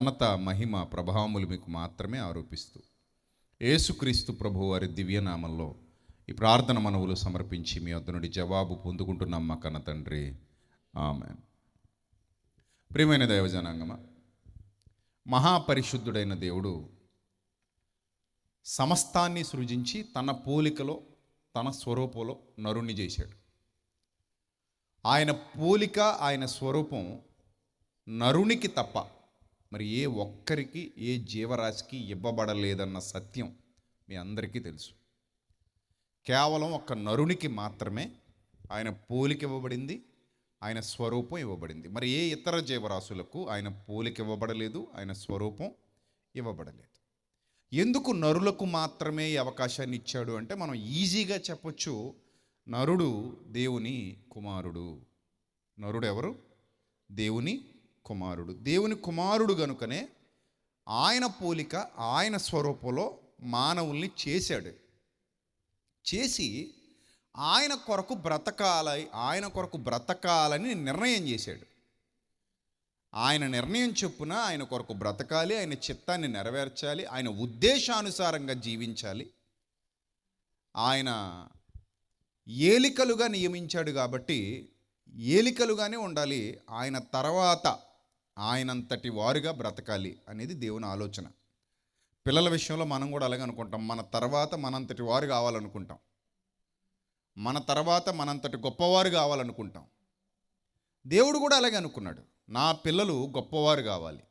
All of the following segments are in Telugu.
ఘనత మహిమ ప్రభావములు మీకు మాత్రమే ఆరోపిస్తూ యేసుక్రీస్తు ప్రభు వారి దివ్యనామంలో ఈ ప్రార్థన మనవులు సమర్పించి మీ వద్ద నుండి జవాబు పొందుకుంటున్నాం మా కన్న తండ్రి. ఆమేన్. ప్రియమైన దైవజనాంగమ, మహాపరిశుద్ధుడైన దేవుడు సమస్తాన్ని సృజించి తన పోలికలో తన స్వరూపంలో నరుణ్ణి చేశాడు. ఆయన పోలిక ఆయన స్వరూపం నరునికి తప్ప మరి ఏ ఒక్కరికి ఏ జీవరాశికి ఇవ్వబడలేదన్న సత్యం మీ అందరికీ తెలుసు. కేవలం ఒక్క నరునికి మాత్రమే ఆయన పోలిక ఇవ్వబడింది, ఆయన స్వరూపం ఇవ్వబడింది. మరి ఏ ఇతర జీవరాశులకు ఆయన పోలిక ఇవ్వబడలేదు, ఆయన స్వరూపం ఇవ్వబడలేదు. ఎందుకు నరులకు మాత్రమే ఈ అవకాశాన్ని ఇచ్చాడు అంటే మనం ఈజీగా చెప్పొచ్చు, నరుడు దేవుని కుమారుడు. నరుడు ఎవరు? దేవుని కుమారుడు. దేవుని కుమారుడు గనుకనే ఆయన పోలిక ఆయన స్వరూపంలో మానవుల్ని చేశాడు. చేసి ఆయన కొరకు బ్రతకాలని నిర్ణయం చేశాడు. ఆయన నిర్ణయం చొప్పున ఆయన కొరకు బ్రతకాలి, ఆయన చిత్తాన్ని నెరవేర్చాలి, ఆయన ఉద్దేశానుసారంగా జీవించాలి. ఆయన ఏలికలుగా నియమించాడు కాబట్టి ఏలికలుగానే ఉండాలి. ఆయన తర్వాత ఆయనంతటి వారుగా బ్రతకాలి అనేది దేవుని ఆలోచన. పిల్లల విషయంలో మనం కూడా అలాగే అనుకుంటాం. మన తర్వాత మనంతటి వారు కావాలనుకుంటాం, మన తర్వాత మనంతటి గొప్పవారు కావాలనుకుంటాం. దేవుడు కూడా అలాగే అనుకున్నాడు. నా పిల్లలు గొప్పవారు కావాలి,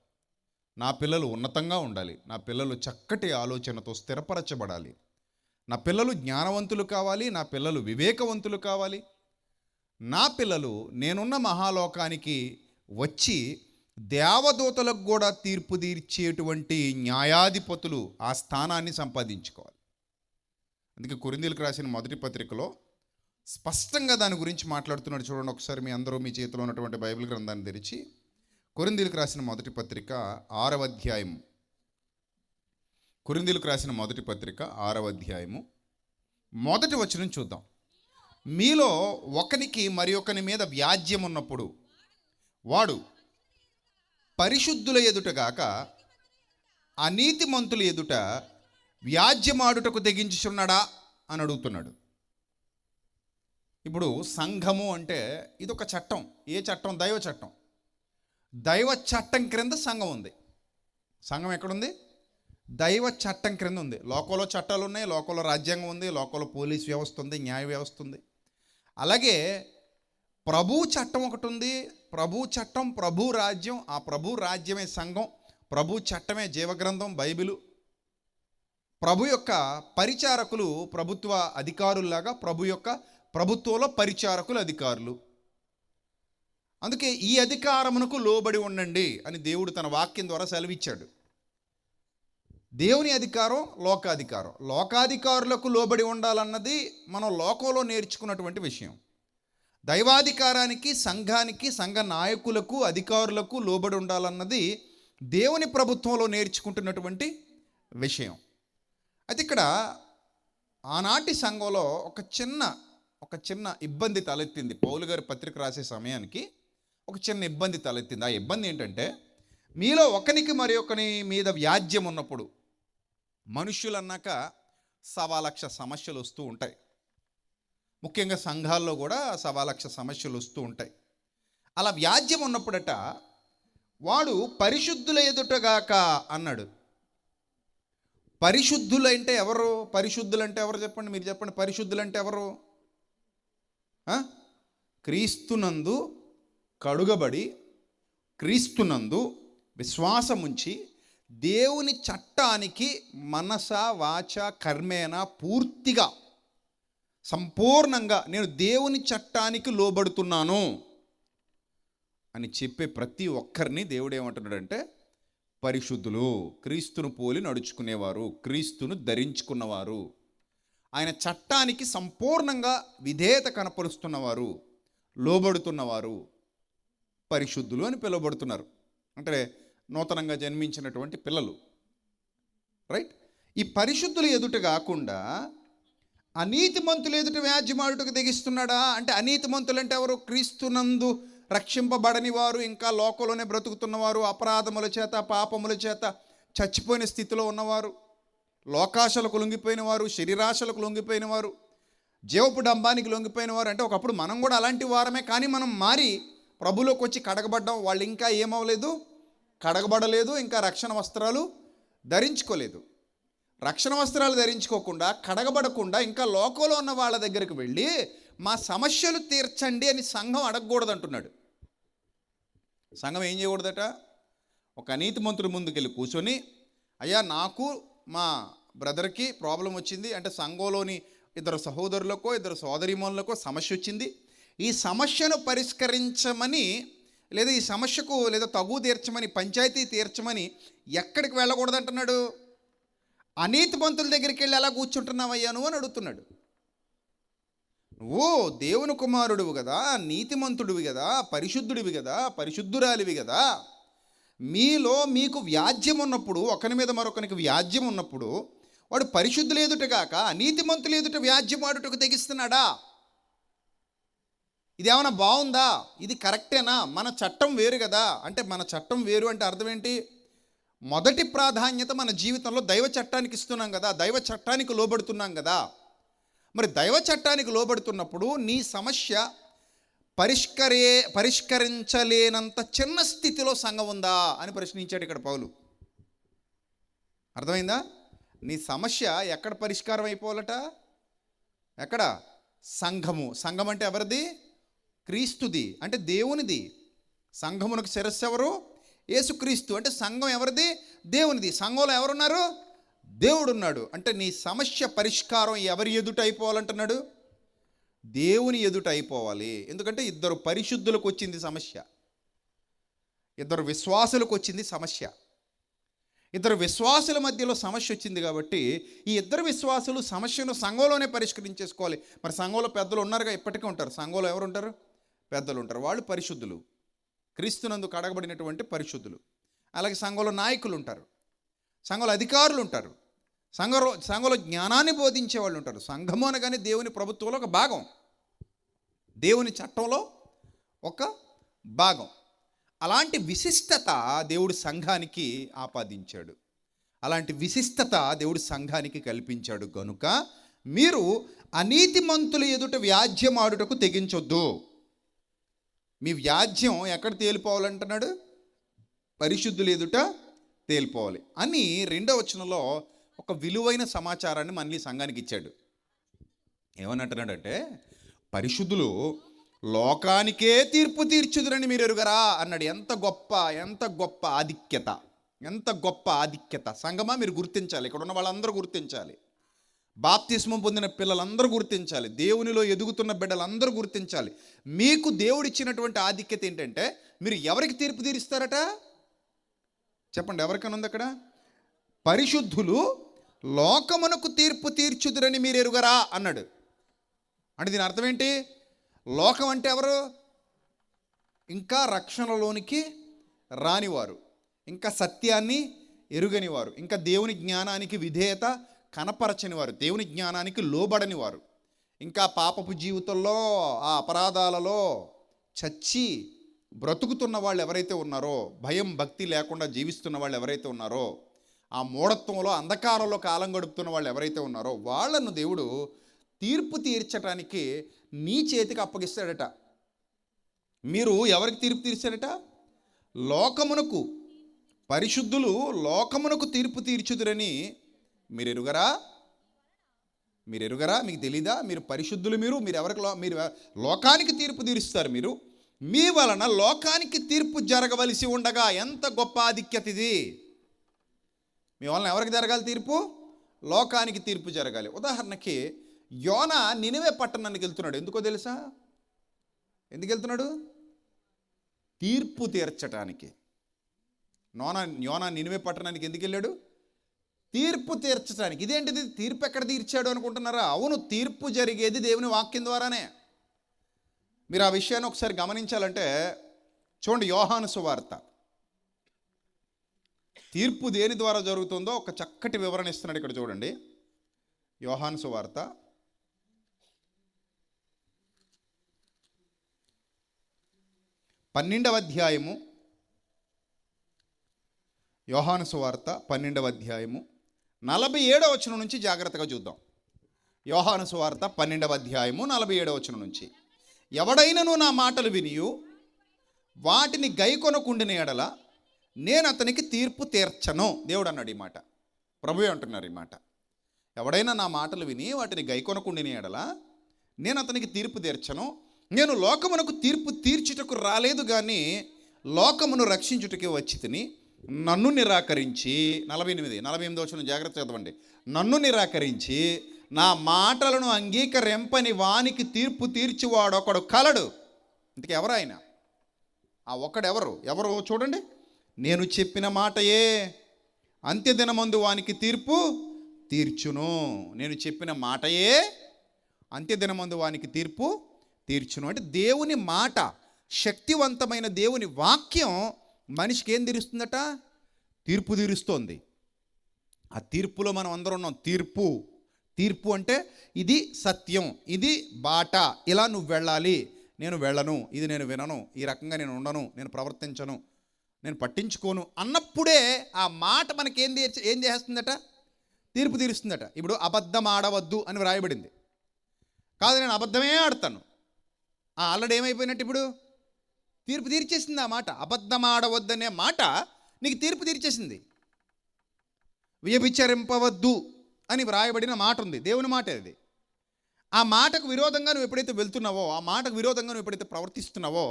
నా పిల్లలు ఉన్నతంగా ఉండాలి, నా పిల్లలు చక్కటి ఆలోచనతో స్థిరపరచబడాలి, నా పిల్లలు జ్ఞానవంతులు కావాలి, నా పిల్లలు వివేకవంతులు కావాలి, నా పిల్లలు నేనున్న మహాలోకానికి వచ్చి దేవదూతలకు కూడా తీర్పు తీర్చేటువంటి న్యాయాధిపతులు ఆ స్థానాన్ని సంపాదించుకోవాలి. అందుకే కొరింథీయులకు రాసిన మొదటి పత్రికలో స్పష్టంగా దాని గురించి మాట్లాడుతున్నాడు. చూడండి ఒకసారి, మీ అందరూ మీ చేతిలో ఉన్నటువంటి బైబిల్ గ్రంథాన్ని తెరిచి కొరింథీయులకు రాసిన మొదటి పత్రిక 6వ అధ్యాయం, కొరింథీయులకు రాసిన మొదటి పత్రిక 6వ అధ్యాయము మొదటి వచనం చూద్దాం. మీలో ఒకనికి మరి ఒకని మీద వ్యాజ్యం ఉన్నప్పుడు వాడు పరిశుద్ధుల ఎదుటగాక అనీతిమంతుల ఎదుట వ్యాజ్యమాడుటకు తెగించుచున్నాడా అని అడుగుతున్నాడు. ఇప్పుడు సంఘము అంటే ఇదొక చట్టం. ఏ చట్టం? దైవ చట్టం. దైవ చట్టం క్రింద సంఘం ఉంది. సంఘం ఎక్కడుంది? దైవ చట్టం క్రింద ఉంది. లోకంలో చట్టాలు ఉన్నాయి, లోకంలో రాజ్యాంగం ఉంది, లోకంలో పోలీస్ వ్యవస్థ ఉంది, న్యాయ వ్యవస్థ ఉంది. అలాగే ప్రభు చట్టం ఒకటి ఉంది. ప్రభు చట్టం, ప్రభు రాజ్యం. ఆ ప్రభు రాజ్యమే సంఘం, ప్రభు చట్టమే జీవగ్రంథం బైబిలు. ప్రభు యొక్క పరిచారకులు ప్రభుత్వ అధికారుల్లాగా ప్రభు యొక్క ప్రభుత్వంలో పరిచారకులు అధికారులు. అందుకే ఈ అధికారమునకు లోబడి ఉండండి అని దేవుడు తన వాక్యం ద్వారా సెలవిచ్చాడు. దేవుని అధికారం, లోకాధికారం. లోకాధికారులకు లోబడి ఉండాలన్నది మనం లోకంలో నేర్చుకున్నటువంటి విషయం. దైవాధికారానికి, సంఘానికి, సంఘ నాయకులకు, అధికారులకు లోబడి ఉండాలన్నది దేవుని ప్రభుత్వంలో నేర్చుకుంటున్నటువంటి విషయం. అయితే ఇక్కడ ఆనాటి సంఘంలో ఒక చిన్న ఇబ్బంది తలెత్తింది. పౌలు గారి పత్రిక రాసే సమయానికి ఒక చిన్న ఇబ్బంది తలెత్తింది. ఆ ఇబ్బంది ఏంటంటే, మీలో ఒకనికి మరి ఒకని మీద వ్యాజ్యం ఉన్నప్పుడు, మనుష్యులు అన్నాక 1,00,000 సమస్యలు వస్తూ ఉంటాయి. ముఖ్యంగా సంఘాల్లో కూడా 1,00,000 సమస్యలు వస్తూ ఉంటాయి. అలా వ్యాజ్యం ఉన్నప్పుడట వాడు పరిశుద్ధుల ఎదుటగాక అన్నాడు. పరిశుద్ధులంటే ఎవరు? పరిశుద్ధులంటే ఎవరు చెప్పండి, మీరు చెప్పండి. పరిశుద్ధులంటే ఎవరు? క్రీస్తునందు కడుగబడి, క్రీస్తునందు విశ్వాసముంచి, దేవుని చట్టానికి మనస వాచ కర్మేన పూర్తిగా సంపూర్ణంగా నేను దేవుని చట్టానికి లోబడుతున్నాను అని చెప్పే ప్రతి ఒక్కరిని దేవుడు ఏమంటున్నాడంటే పరిశుద్ధులు, క్రీస్తును పోలి నడుచుకునేవారు, క్రీస్తును ధరించుకున్నవారు, ఆయన చట్టానికి సంపూర్ణంగా విధేయత కనపరుస్తున్నవారు, లోబడుతున్నవారు పరిశుద్ధులు అని పిలువబడుతున్నారు. అంటే నూతనంగా జన్మించినటువంటి పిల్లలు, రైట్? ఈ పరిశుద్ధుల ఎదుట కాకుండా అనీతిమంతులు ఎదుట వ్యాజ్యమాడుటకు తెగిస్తున్నాడా అంటే, అనీతిమంతులు అంటే ఎవరు? క్రీస్తునందు రక్షింపబడని వారు, ఇంకా లోకంలోనే బ్రతుకుతున్నవారు, అపరాధముల చేత పాపముల చేత చచ్చిపోయిన స్థితిలో ఉన్నవారు, లోకాశలకు లొంగిపోయిన వారు, శరీరాశలకు లొంగిపోయిన వారు, జీవపు డంబానికి లొంగిపోయిన వారు. అంటే ఒకప్పుడు మనం కూడా అలాంటి వారమే, కానీ మనం మారి ప్రభులోకి వచ్చి కడగబడ్డాం. వాళ్ళు ఇంకా ఏమవలేదు, కడగబడలేదు, ఇంకా రక్షణ వస్త్రాలు ధరించుకోలేదు. రక్షణ వస్త్రాలు ధరించుకోకుండా, కడగబడకుండా ఇంకా లోకంలో ఉన్న వాళ్ళ దగ్గరికి వెళ్ళి మా సమస్యలు తీర్చండి అని సంఘం అడగకూడదు అంటున్నాడు. సంఘం ఏం చేయకూడదట? ఒక అనీతిమంతుడి ముందుకెళ్ళి కూర్చొని, అయ్యా నాకు మా బ్రదర్కి ప్రాబ్లం వచ్చింది, అంటే సంఘంలోని ఇద్దరు సహోదరులకో ఇద్దరు సోదరీమణులకో సమస్య వచ్చింది, ఈ సమస్యను పరిష్కరించమని, లేదా ఈ సమస్యకు లేదా తగు తీర్చమని, పంచాయతీ తీర్చమని ఎక్కడికి వెళ్ళకూడదు అంటున్నాడు? అనీతిమంతుల దగ్గరికి వెళ్ళి ఎలా కూర్చుంటున్నావయ్యా నువ్వు అని అడుగుతున్నాడు. నువ్వు దేవుని కుమారుడివి కదా, నీతిమంతుడివి కదా, పరిశుద్ధుడివి కదా, పరిశుద్ధురాలివి కదా, మీలో మీకు వ్యాజ్యం ఉన్నప్పుడు, ఒకరి మీద మరొకరికి వ్యాజ్యం ఉన్నప్పుడు వాడు పరిశుద్ధులు ఎదుట కాక అనీతిమంతులు ఎదుట వ్యాజ్యం ఆడుటకు తెగిస్తున్నాడా? ఇది ఏమైనా బాగుందా? ఇది కరెక్టేనా? మన చట్టం వేరు కదా. అంటే మన చట్టం వేరు అంటే అర్థం ఏంటి? మొదటి ప్రాధాన్యత మన జీవితంలో దైవ చట్టానికి ఇస్తున్నాం కదా, దైవ చట్టానికి లోబడుతున్నాం కదా. మరి దైవ చట్టానికి లోబడుతున్నప్పుడు నీ సమస్య పరిష్కరించలేనంత చిన్న స్థితిలో సంఘం ఉందా అని ప్రశ్నించాడు ఇక్కడ పౌలు. అర్థమైందా? నీ సమస్య ఎక్కడ పరిష్కారం అయిపోవాలట? ఎక్కడ? సంఘము. సంఘం అంటే ఎవరిది? క్రీస్తుది, అంటే దేవునిది. సంఘమునకు శిరస్సు ఎవరు? యేసుక్రీస్తు. అంటే సంఘం ఎవరిది? దేవునిది. సంఘంలో ఎవరున్నారు? దేవుడు ఉన్నాడు. అంటే నీ సమస్య పరిష్కారం ఎవరి ఎదుట అయిపోవాలంటున్నాడు? దేవుని ఎదుట అయిపోవాలి. ఎందుకంటే ఇద్దరు పరిశుద్ధులకు వచ్చింది సమస్య, ఇద్దరు విశ్వాసులకు వచ్చింది సమస్య. ఇద్దరు విశ్వాసుల మధ్యలో సమస్య వచ్చింది కాబట్టి ఈ ఇద్దరు విశ్వాసులు సమస్యను సంఘంలోనే పరిష్కరించేసుకోవాలి. మరి సంఘంలో పెద్దలు ఉన్నారుగా, ఇప్పటికీ ఉంటారు. సంఘంలో ఎవరు ఉంటారు? పెద్దలు ఉంటారు. వాళ్ళు పరిశుద్ధులు, క్రీస్తునందు కడగబడినటువంటి పరిశుద్ధులు. అలాగే సంఘంలో నాయకులు ఉంటారు, సంఘంలో అధికారులు ఉంటారు, సంఘంలో జ్ఞానాన్ని బోధించే వాళ్ళు ఉంటారు. సంఘము అనగానే దేవుని ప్రభుత్వంలో ఒక భాగం, దేవుని చట్టంలో ఒక భాగం. అలాంటి విశిష్టత దేవుడు సంఘానికి ఆపాదించాడు. అలాంటి విశిష్టత దేవుడు సంఘానికి కల్పించాడు. గనుక మీరు అనీతిమంతుల ఎదుట వ్యాజ్యమాడుటకు తెగించొద్దు. మీ వ్యాజ్యం ఎక్కడ తేలిపోవాలంటున్నాడు? పరిశుద్ధుల ఎదుట తేలిపోవాలి అని 2వ వచనంలో ఒక విలువైన సమాచారాన్ని మళ్ళీ సంఘానికి ఇచ్చాడు. ఏమనంటున్నాడంటే, పరిశుద్ధులు లోకానికే తీర్పు తీర్చుదురని మీరు ఎరుగరా అన్నాడు. ఎంత గొప్ప ఆధిక్యత, ఎంత గొప్ప ఆధిక్యత. సంఘమా మీరు గుర్తించాలి, ఇక్కడ ఉన్న వాళ్ళందరూ గుర్తించాలి, బాప్తిస్మం పొందిన పిల్లలందరూ గుర్తించాలి, దేవునిలో ఎదుగుతున్న బిడ్డలందరూ గుర్తించాలి. మీకు దేవుడిచ్చినటువంటి ఆధిక్యత ఏంటంటే, మీరు ఎవరికి తీర్పు తీరుస్తారట? చెప్పండి, ఎవరికైనా ఉంది అక్కడ? పరిశుద్ధులు లోకమునకు తీర్పు తీర్చుదురని మీరు ఎరుగరా అన్నాడు. అంటే దీని అర్థం ఏంటి? లోకం అంటే ఎవరు? ఇంకా రక్షణలోనికి రానివారు, ఇంకా సత్యాన్ని ఎరుగనివారు, ఇంకా దేవుని జ్ఞానానికి విధేయత కనపరచని వారు, దేవుని జ్ఞానానికి లోబడని వారు, ఇంకా పాపపు జీవితంలో ఆ అపరాధాలలో చచ్చి బ్రతుకుతున్న వాళ్ళు ఎవరైతే ఉన్నారో, భయం భక్తి లేకుండా జీవిస్తున్న వాళ్ళు ఎవరైతే ఉన్నారో, ఆ మూఢత్వంలో అంధకారంలో కాలం గడుపుతున్న వాళ్ళు ఎవరైతే ఉన్నారో, వాళ్ళను దేవుడు తీర్పు తీర్చడానికి నీ చేతికి అప్పగిస్తాడట. మీరు ఎవరికి తీర్పు తీర్చాడట? లోకమునకు. పరిశుద్ధులు లోకమునకు తీర్పు తీర్చుదురని మీరు ఎరుగరా? మీకు తెలీదా? మీరు పరిశుద్ధులు, మీరు ఎవరికి మీరు లోకానికి తీర్పు తీరుస్తారు. మీరు మీ వలన లోకానికి తీర్పు జరగవలసి ఉండగా ఎంత గొప్ప ఆధిక్యత ఇది! మీ వలన ఎవరికి జరగాలి తీర్పు? లోకానికి తీర్పు జరగాలి. ఉదాహరణకి యోనా నినివే పట్టణానికి వెళ్తున్నాడు. ఎందుకో తెలుసా? ఎందుకు వెళ్తున్నాడు? తీర్పు తీర్చటానికి. యోనా నినివే పట్టణానికి ఎందుకు వెళ్ళాడు? తీర్పు తీర్చడానికి. ఇదేంటిది? తీర్పు ఎక్కడ తీర్చాడు అనుకుంటున్నారా? అవును, తీర్పు జరిగేది దేవుని వాక్యం ద్వారానే. మీరు ఆ విషయాన్ని ఒకసారి గమనించాలంటే చూడండి, యోహాను సువార్త. తీర్పు దేని ద్వారా జరుగుతుందో ఒక చక్కటి వివరణ ఇస్తున్నాడు ఇక్కడ చూడండి. యోహాను సువార్త 10 12వ అధ్యాయము, యోహాను సువార్త 12వ అధ్యాయము 47వ వచనం నుంచి జాగ్రత్తగా చూద్దాం. యోహాను సువార్త 12వ అధ్యాయము 47వ వచనం నుంచి, ఎవడైనను నా మాటలు వినియు వాటిని గైకొనకుండిన ఎడల నేను అతనికి తీర్పు తీర్చను. దేవుడు అన్నాడు ఈ మాట, ప్రభువే అంటున్నారు ఈ మాట. ఎవడైనా నా మాటలు విని వాటిని గైకొనకుండిన ఎడల నేను అతనికి తీర్పు తీర్చను. నేను లోకమునకు తీర్పు తీర్చుటకు రాలేదు కానీ లోకమును రక్షించుటకే వచ్చి తిని నన్ను నిరాకరించి, 48వ వచనం జాగ్రత్త చదవండి, నన్ను నిరాకరించి నా మాటలను అంగీకరింపని వానికి తీర్పు తీర్చివాడు ఒకడు కలడు. ఇంతకీ ఎవరు ఆయన? ఆ ఒక్కడెవరు? ఎవరు చూడండి, నేను చెప్పిన మాటయే అంత్యదినమందు వానికి తీర్పు తీర్చును. నేను చెప్పిన మాటయే అంత్యదినమందు వానికి తీర్పు తీర్చును. అంటే దేవుని మాట, శక్తివంతమైన దేవుని వాక్యం మనిషికి ఏం తీరుస్తుందట? తీర్పు తీరుస్తోంది. ఆ తీర్పులో మనం అందరం ఉన్నాం. తీర్పు అంటే ఇది సత్యం, ఇది బాట, ఇలా నువ్వు వెళ్ళాలి, నేను వెళ్ళను, ఇది నేను వినను, ఈ రకంగా నేను ఉండను, నేను ప్రవర్తించను, నేను పట్టించుకోను అన్నప్పుడే ఆ మాట మనకి ఏం చేస్తుందట? తీర్పు తీరుస్తుందట. ఇప్పుడు అబద్ధం ఆడవద్దు అని వ్రాయబడింది. కాదు, నేను అబద్ధమే ఆడతాను, ఆల్రెడీ ఏమైపోయినట్టు? ఇప్పుడు తీర్పు తీర్చేసింది ఆ మాట. అబద్ధం ఆడవద్దనే మాట నీకు తీర్పు తీర్చేసింది. వ్యభిచరింపవద్దు అని వ్రాయబడిన మాట ఉంది, దేవుని మాట అది. ఆ మాటకు విరోధంగా నువ్వు ఎప్పుడైతే వెళ్తున్నావో, ఆ మాటకు విరోధంగా నువ్వు ఎప్పుడైతే ప్రవర్తిస్తున్నావో,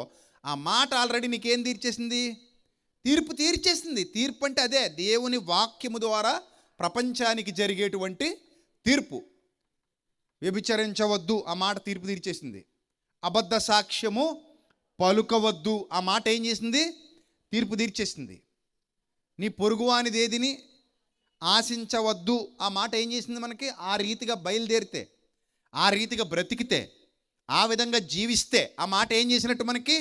ఆ మాట ఆల్రెడీ నీకేం తీర్చేసింది? తీర్పు తీర్చేసింది. తీర్పు అంటే అదే, దేవుని వాక్యము ద్వారా ప్రపంచానికి జరిగేటువంటి తీర్పు. వ్యభిచరించవద్దు, ఆ మాట తీర్పు తీర్చేసింది. అబద్ధ సాక్ష్యము పలుకవద్దు, ఆ మాట ఏం చేసింది? తీర్పు తీర్చేసింది. నీ పొరుగువానిది ఏదిని ఆశించవద్దు, ఆ మాట ఏం చేసింది మనకి? ఆ రీతిగా బయలుదేరితే, ఆ రీతిగా బ్రతికితే, ఆ విధంగా జీవిస్తే ఆ మాట ఏం చేసినట్టు? మనకి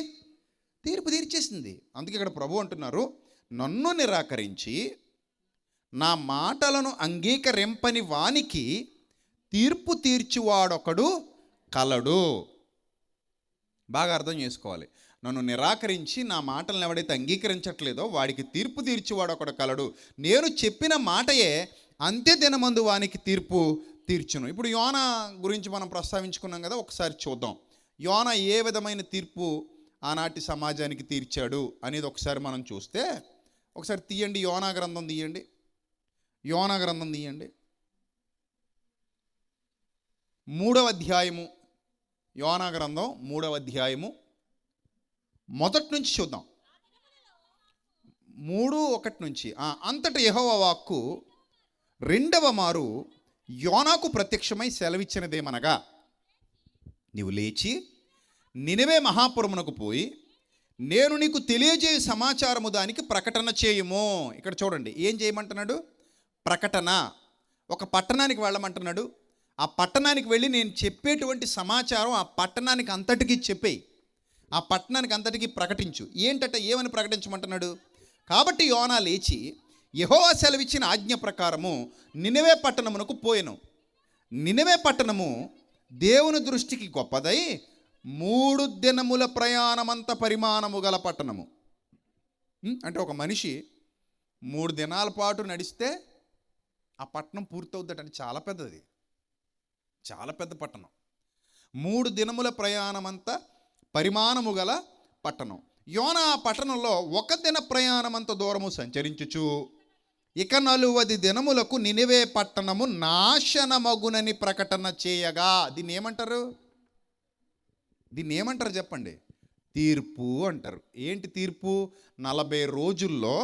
తీర్పు తీర్చేసింది. అందుకే ఇక్కడ ప్రభు అంటున్నారు, నన్ను నిరాకరించి నా మాటలను అంగీకరింపని వానికి తీర్పు తీర్చువాడొకడు కలడు. బాగా అర్థం చేసుకోవాలి. నన్ను నిరాకరించి నా మాటలను ఎవడైతే అంగీకరించట్లేదో వాడికి తీర్పు తీర్చివాడు ఒకడు కలడు. నేను చెప్పిన మాటయే అంత్యదినమందు వానికి తీర్పు తీర్చును. ఇప్పుడు యోనా గురించి మనం ప్రస్తావించుకున్నాం కదా, ఒకసారి చూద్దాం. యోనా ఏ విధమైన తీర్పు ఆనాటి సమాజానికి తీర్చాడు అనేది ఒకసారి మనం చూస్తే, ఒకసారి తీయండి, యోనా గ్రంథం తీయండి, యోనా గ్రంథం తీయండి, 3వ అధ్యాయము, యోనా గ్రంథం 3వ అధ్యాయము మొదటి నుంచి చూద్దాం. 3:1 నుంచి. అంతట యెహోవా వాక్కు 2వ మారు యోనాకు ప్రత్యక్షమై సెలవిచ్చినదేమనగా, నీవు లేచి నినెవే మహాపురమునకు పోయి నేను నీకు తెలియజేయ సమాచారము దానికి ప్రకటన చేయుము. ఇక్కడ చూడండి, ఏం చేయమంటున్నాడు? ప్రకటన. ఒక పట్టణానికి వెళ్ళమంటున్నాడు. ఆ పట్టణానికి వెళ్ళి నేను చెప్పేటువంటి సమాచారం ఆ పట్టణానికి అంతటికీ చెప్పేయి, ఆ పట్టణానికి అంతటికీ ప్రకటించు. ఏమని ప్రకటించమంటున్నాడు? కాబట్టి యోనా లేచి యెహోవా సెలవిచ్చిన ఆజ్ఞ ప్రకారము నినెవే పట్టణమునకు పోయెను. నినెవే పట్టణము దేవుని దృష్టికి గొప్పదై 3 దినముల ప్రయాణమంత పరిమాణము గల పట్టణము. అంటే ఒక మనిషి 3 దినాల పాటు నడిస్తే ఆ పట్టణం పూర్తవుద్దటండి. చాలా పెద్దది, చాలా పెద్ద పట్టణం. 3 దినముల ప్రయాణమంత పరిమాణము గల పట్టణం. యోనా ఆ పట్టణంలో 1 దిన ప్రయాణమంత దూరము సంచరించుచు ఇక 40 దినములకు నినెవే పట్టణము నాశనమగునని ప్రకటన చేయగా. దీన్ని ఏమంటారు? చెప్పండి? తీర్పు అంటారు. ఏంటి తీర్పు? 40 రోజుల్లో,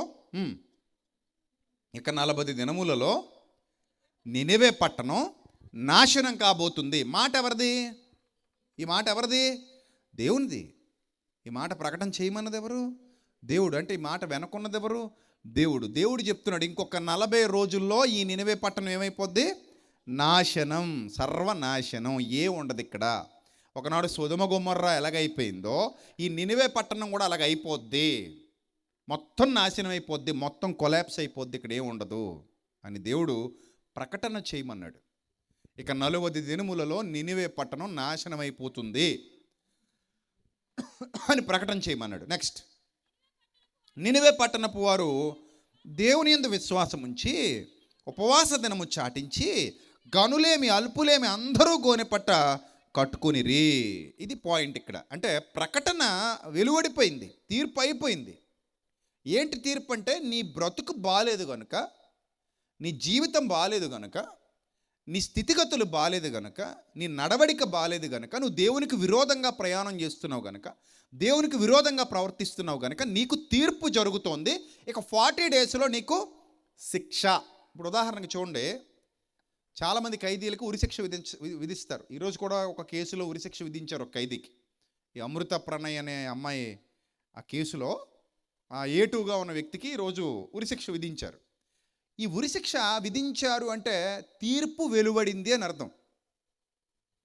ఇక 40 దినములలో నినెవే పట్టణం నాశనం కాబోతుంది. మాట ఎవరిది? ఈ మాట ఎవరిది? దేవునిది. ఈ మాట ప్రకటన చేయమన్నది ఎవరు? దేవుడు. అంటే ఈ మాట వెనకున్నది ఎవరు? దేవుడు. దేవుడు చెప్తున్నాడు, ఇంకొక 40 రోజుల్లో ఈ నినెవే పట్టణం ఏమైపోద్ది? నాశనం, సర్వనాశనం, ఉండదు ఇక్కడ. ఒకనాడు సొదొమ గొమొర్రా ఎలాగైపోయిందో ఈ నినెవే పట్టణం కూడా అలాగ అయిపోద్ది. మొత్తం నాశనం అయిపోద్ది, మొత్తం కొలాప్స్ అయిపోద్ది, ఇక్కడ ఉండదు అని దేవుడు ప్రకటన చేయమన్నాడు. ఇక 40 దినములలో నినెవే పట్టణం నాశనం అయిపోతుంది. అని ప్రకటన చేయమన్నాడు. నెక్స్ట్, నినివే పట్టణపు వారు దేవుని యందు విశ్వాసం ఉంచి ఉపవాస దినము చాటించి గనులేమి అల్పులేమి అందరూ గోనెపట్ట కట్టుకునిరి. ఇది పాయింట్ ఇక్కడ. అంటే ప్రకటన వెలువడిపోయింది, తీర్పు అయిపోయింది. ఏంటి తీర్పు అంటే, నీ బ్రతుకు బాలేదు కనుక, నీ జీవితం బాలేదు కనుక, నీ స్థితిగతులు బాలేదు కనుక, నీ నడవడిక బాలేదు కనుక, నువ్వు దేవునికి విరోధంగా ప్రయాణం చేస్తున్నావు కనుక, దేవునికి విరోధంగా ప్రవర్తిస్తున్నావు కనుక నీకు తీర్పు జరుగుతోంది. ఇక 40 డేస్లో నీకు శిక్ష. ఇప్పుడు ఉదాహరణకి చూడండి, చాలామంది ఖైదీలకు ఉరిశిక్ష విధిస్తారు. ఈరోజు కూడా ఒక కేసులో ఉరిశిక్ష విధించారు ఒక ఖైదీకి. ఈ అమృత ప్రణయ్ అనే అమ్మాయి ఆ కేసులో A2గా ఉన్న వ్యక్తికి ఈరోజు ఉరిశిక్ష విధించారు. ఈ ఉరిశిక్ష విధించారు అంటే తీర్పు వెలువడింది అని అర్థం.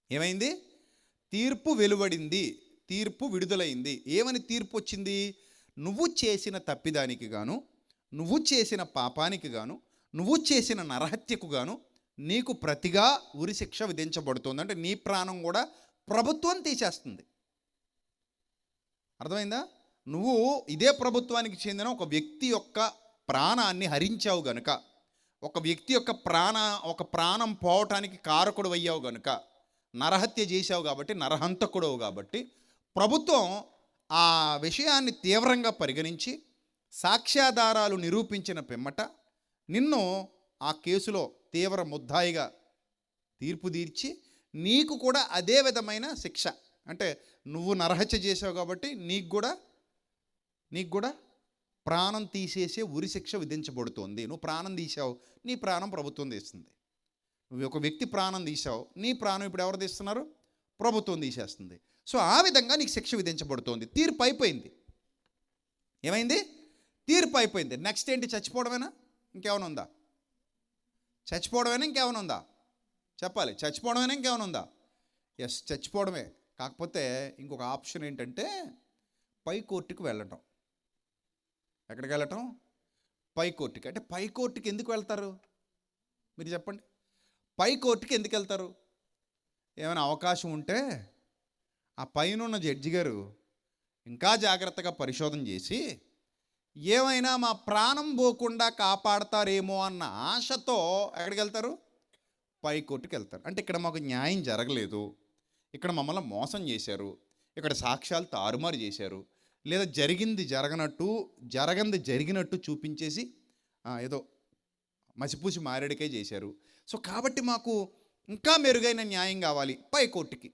ఏమైంది? తీర్పు వెలువడింది, తీర్పు విడుదలైంది. ఏమని తీర్పు వచ్చింది? నువ్వు చేసిన తప్పిదానికి గాను, నువ్వు చేసిన పాపానికి గాను, నువ్వు చేసిన నరహత్యకు గాను నీకు ప్రతిగా ఉరిశిక్ష విధించబడుతుంది. అంటే నీ ప్రాణం కూడా ప్రభుత్వం తీసేస్తుంది. అర్థమైందా? నువ్వు ఇదే ప్రభుత్వానికి చెందిన ఒక వ్యక్తి యొక్క ప్రాణాన్ని హరించావు గనుక, ఒక వ్యక్తి యొక్క ప్రాణం పోవటానికి కారకుడు అయ్యావు గనుక, నరహత్య చేశావు కాబట్టి, నరహంతకుడవు కాబట్టి, ప్రభుత్వం ఆ విషయాన్ని తీవ్రంగా పరిగణించి సాక్ష్యాధారాలు నిరూపించిన పిమ్మట నిన్ను ఆ కేసులో తీవ్ర ముద్దాయిగా తీర్పు తీర్చి నీకు కూడా అదే విధమైన శిక్ష. అంటే నువ్వు నరహత్య చేసావు కాబట్టి నీకు కూడా ప్రాణం తీసేసే ఉరిశిక్ష విధించబడుతోంది. నువ్వు ప్రాణం తీసావు, నీ ప్రాణం ప్రభుత్వం తీస్తుంది. నువ్వు ఒక వ్యక్తి ప్రాణం తీసావు, నీ ప్రాణం ఇప్పుడు ఎవరు తీస్తున్నారు? ప్రభుత్వం తీసేస్తుంది. సో ఆ విధంగా నీకు శిక్ష విధించబడుతోంది. తీర్పు అయిపోయింది. ఏమైంది? తీర్పు అయిపోయింది. నెక్స్ట్ ఏంటి? చచ్చిపోవడమేనా? ఇంకేమైనా ఉందా? చచ్చిపోవడమేనా? ఇంకేమైనా ఉందా? చెప్పాలి. చచ్చిపోవడమేనా? ఇంకేమైనా ఉందా? ఎస్, చచ్చిపోవడమే. కాకపోతే ఇంకొక ఆప్షన్ ఏంటంటే పై కోర్టుకి వెళ్ళటం. ఎక్కడికి వెళ్ళటం? పై కోర్టుకి. అంటే పై కోర్టుకి ఎందుకు వెళ్తారు మీరు చెప్పండి? పై కోర్టుకి ఎందుకు వెళ్తారు? ఏమైనా అవకాశం ఉంటే ఆ పైన ఉన్న జడ్జి గారు ఇంకా జాగ్రత్తగా పరిశోధన చేసి ఏమైనా మా ప్రాణం పోకుండా కాపాడతారేమో అన్న ఆశతో ఎక్కడికి వెళ్తారు? పై కోర్టుకి వెళ్తారు. అంటే ఇక్కడ మాకు న్యాయం జరగలేదు, ఇక్కడ మమ్మల్ని మోసం చేశారు, ఇక్కడ సాక్ష్యాలు తారుమారు చేశారు, లేదా జరగంది జరిగినట్టు చూపించేసి ఏదో మసిపూసి మారేడికే చేశారు. సో కాబట్టి మాకు ఇంకా మెరుగైన న్యాయం కావాలి, పై కోర్టుకి.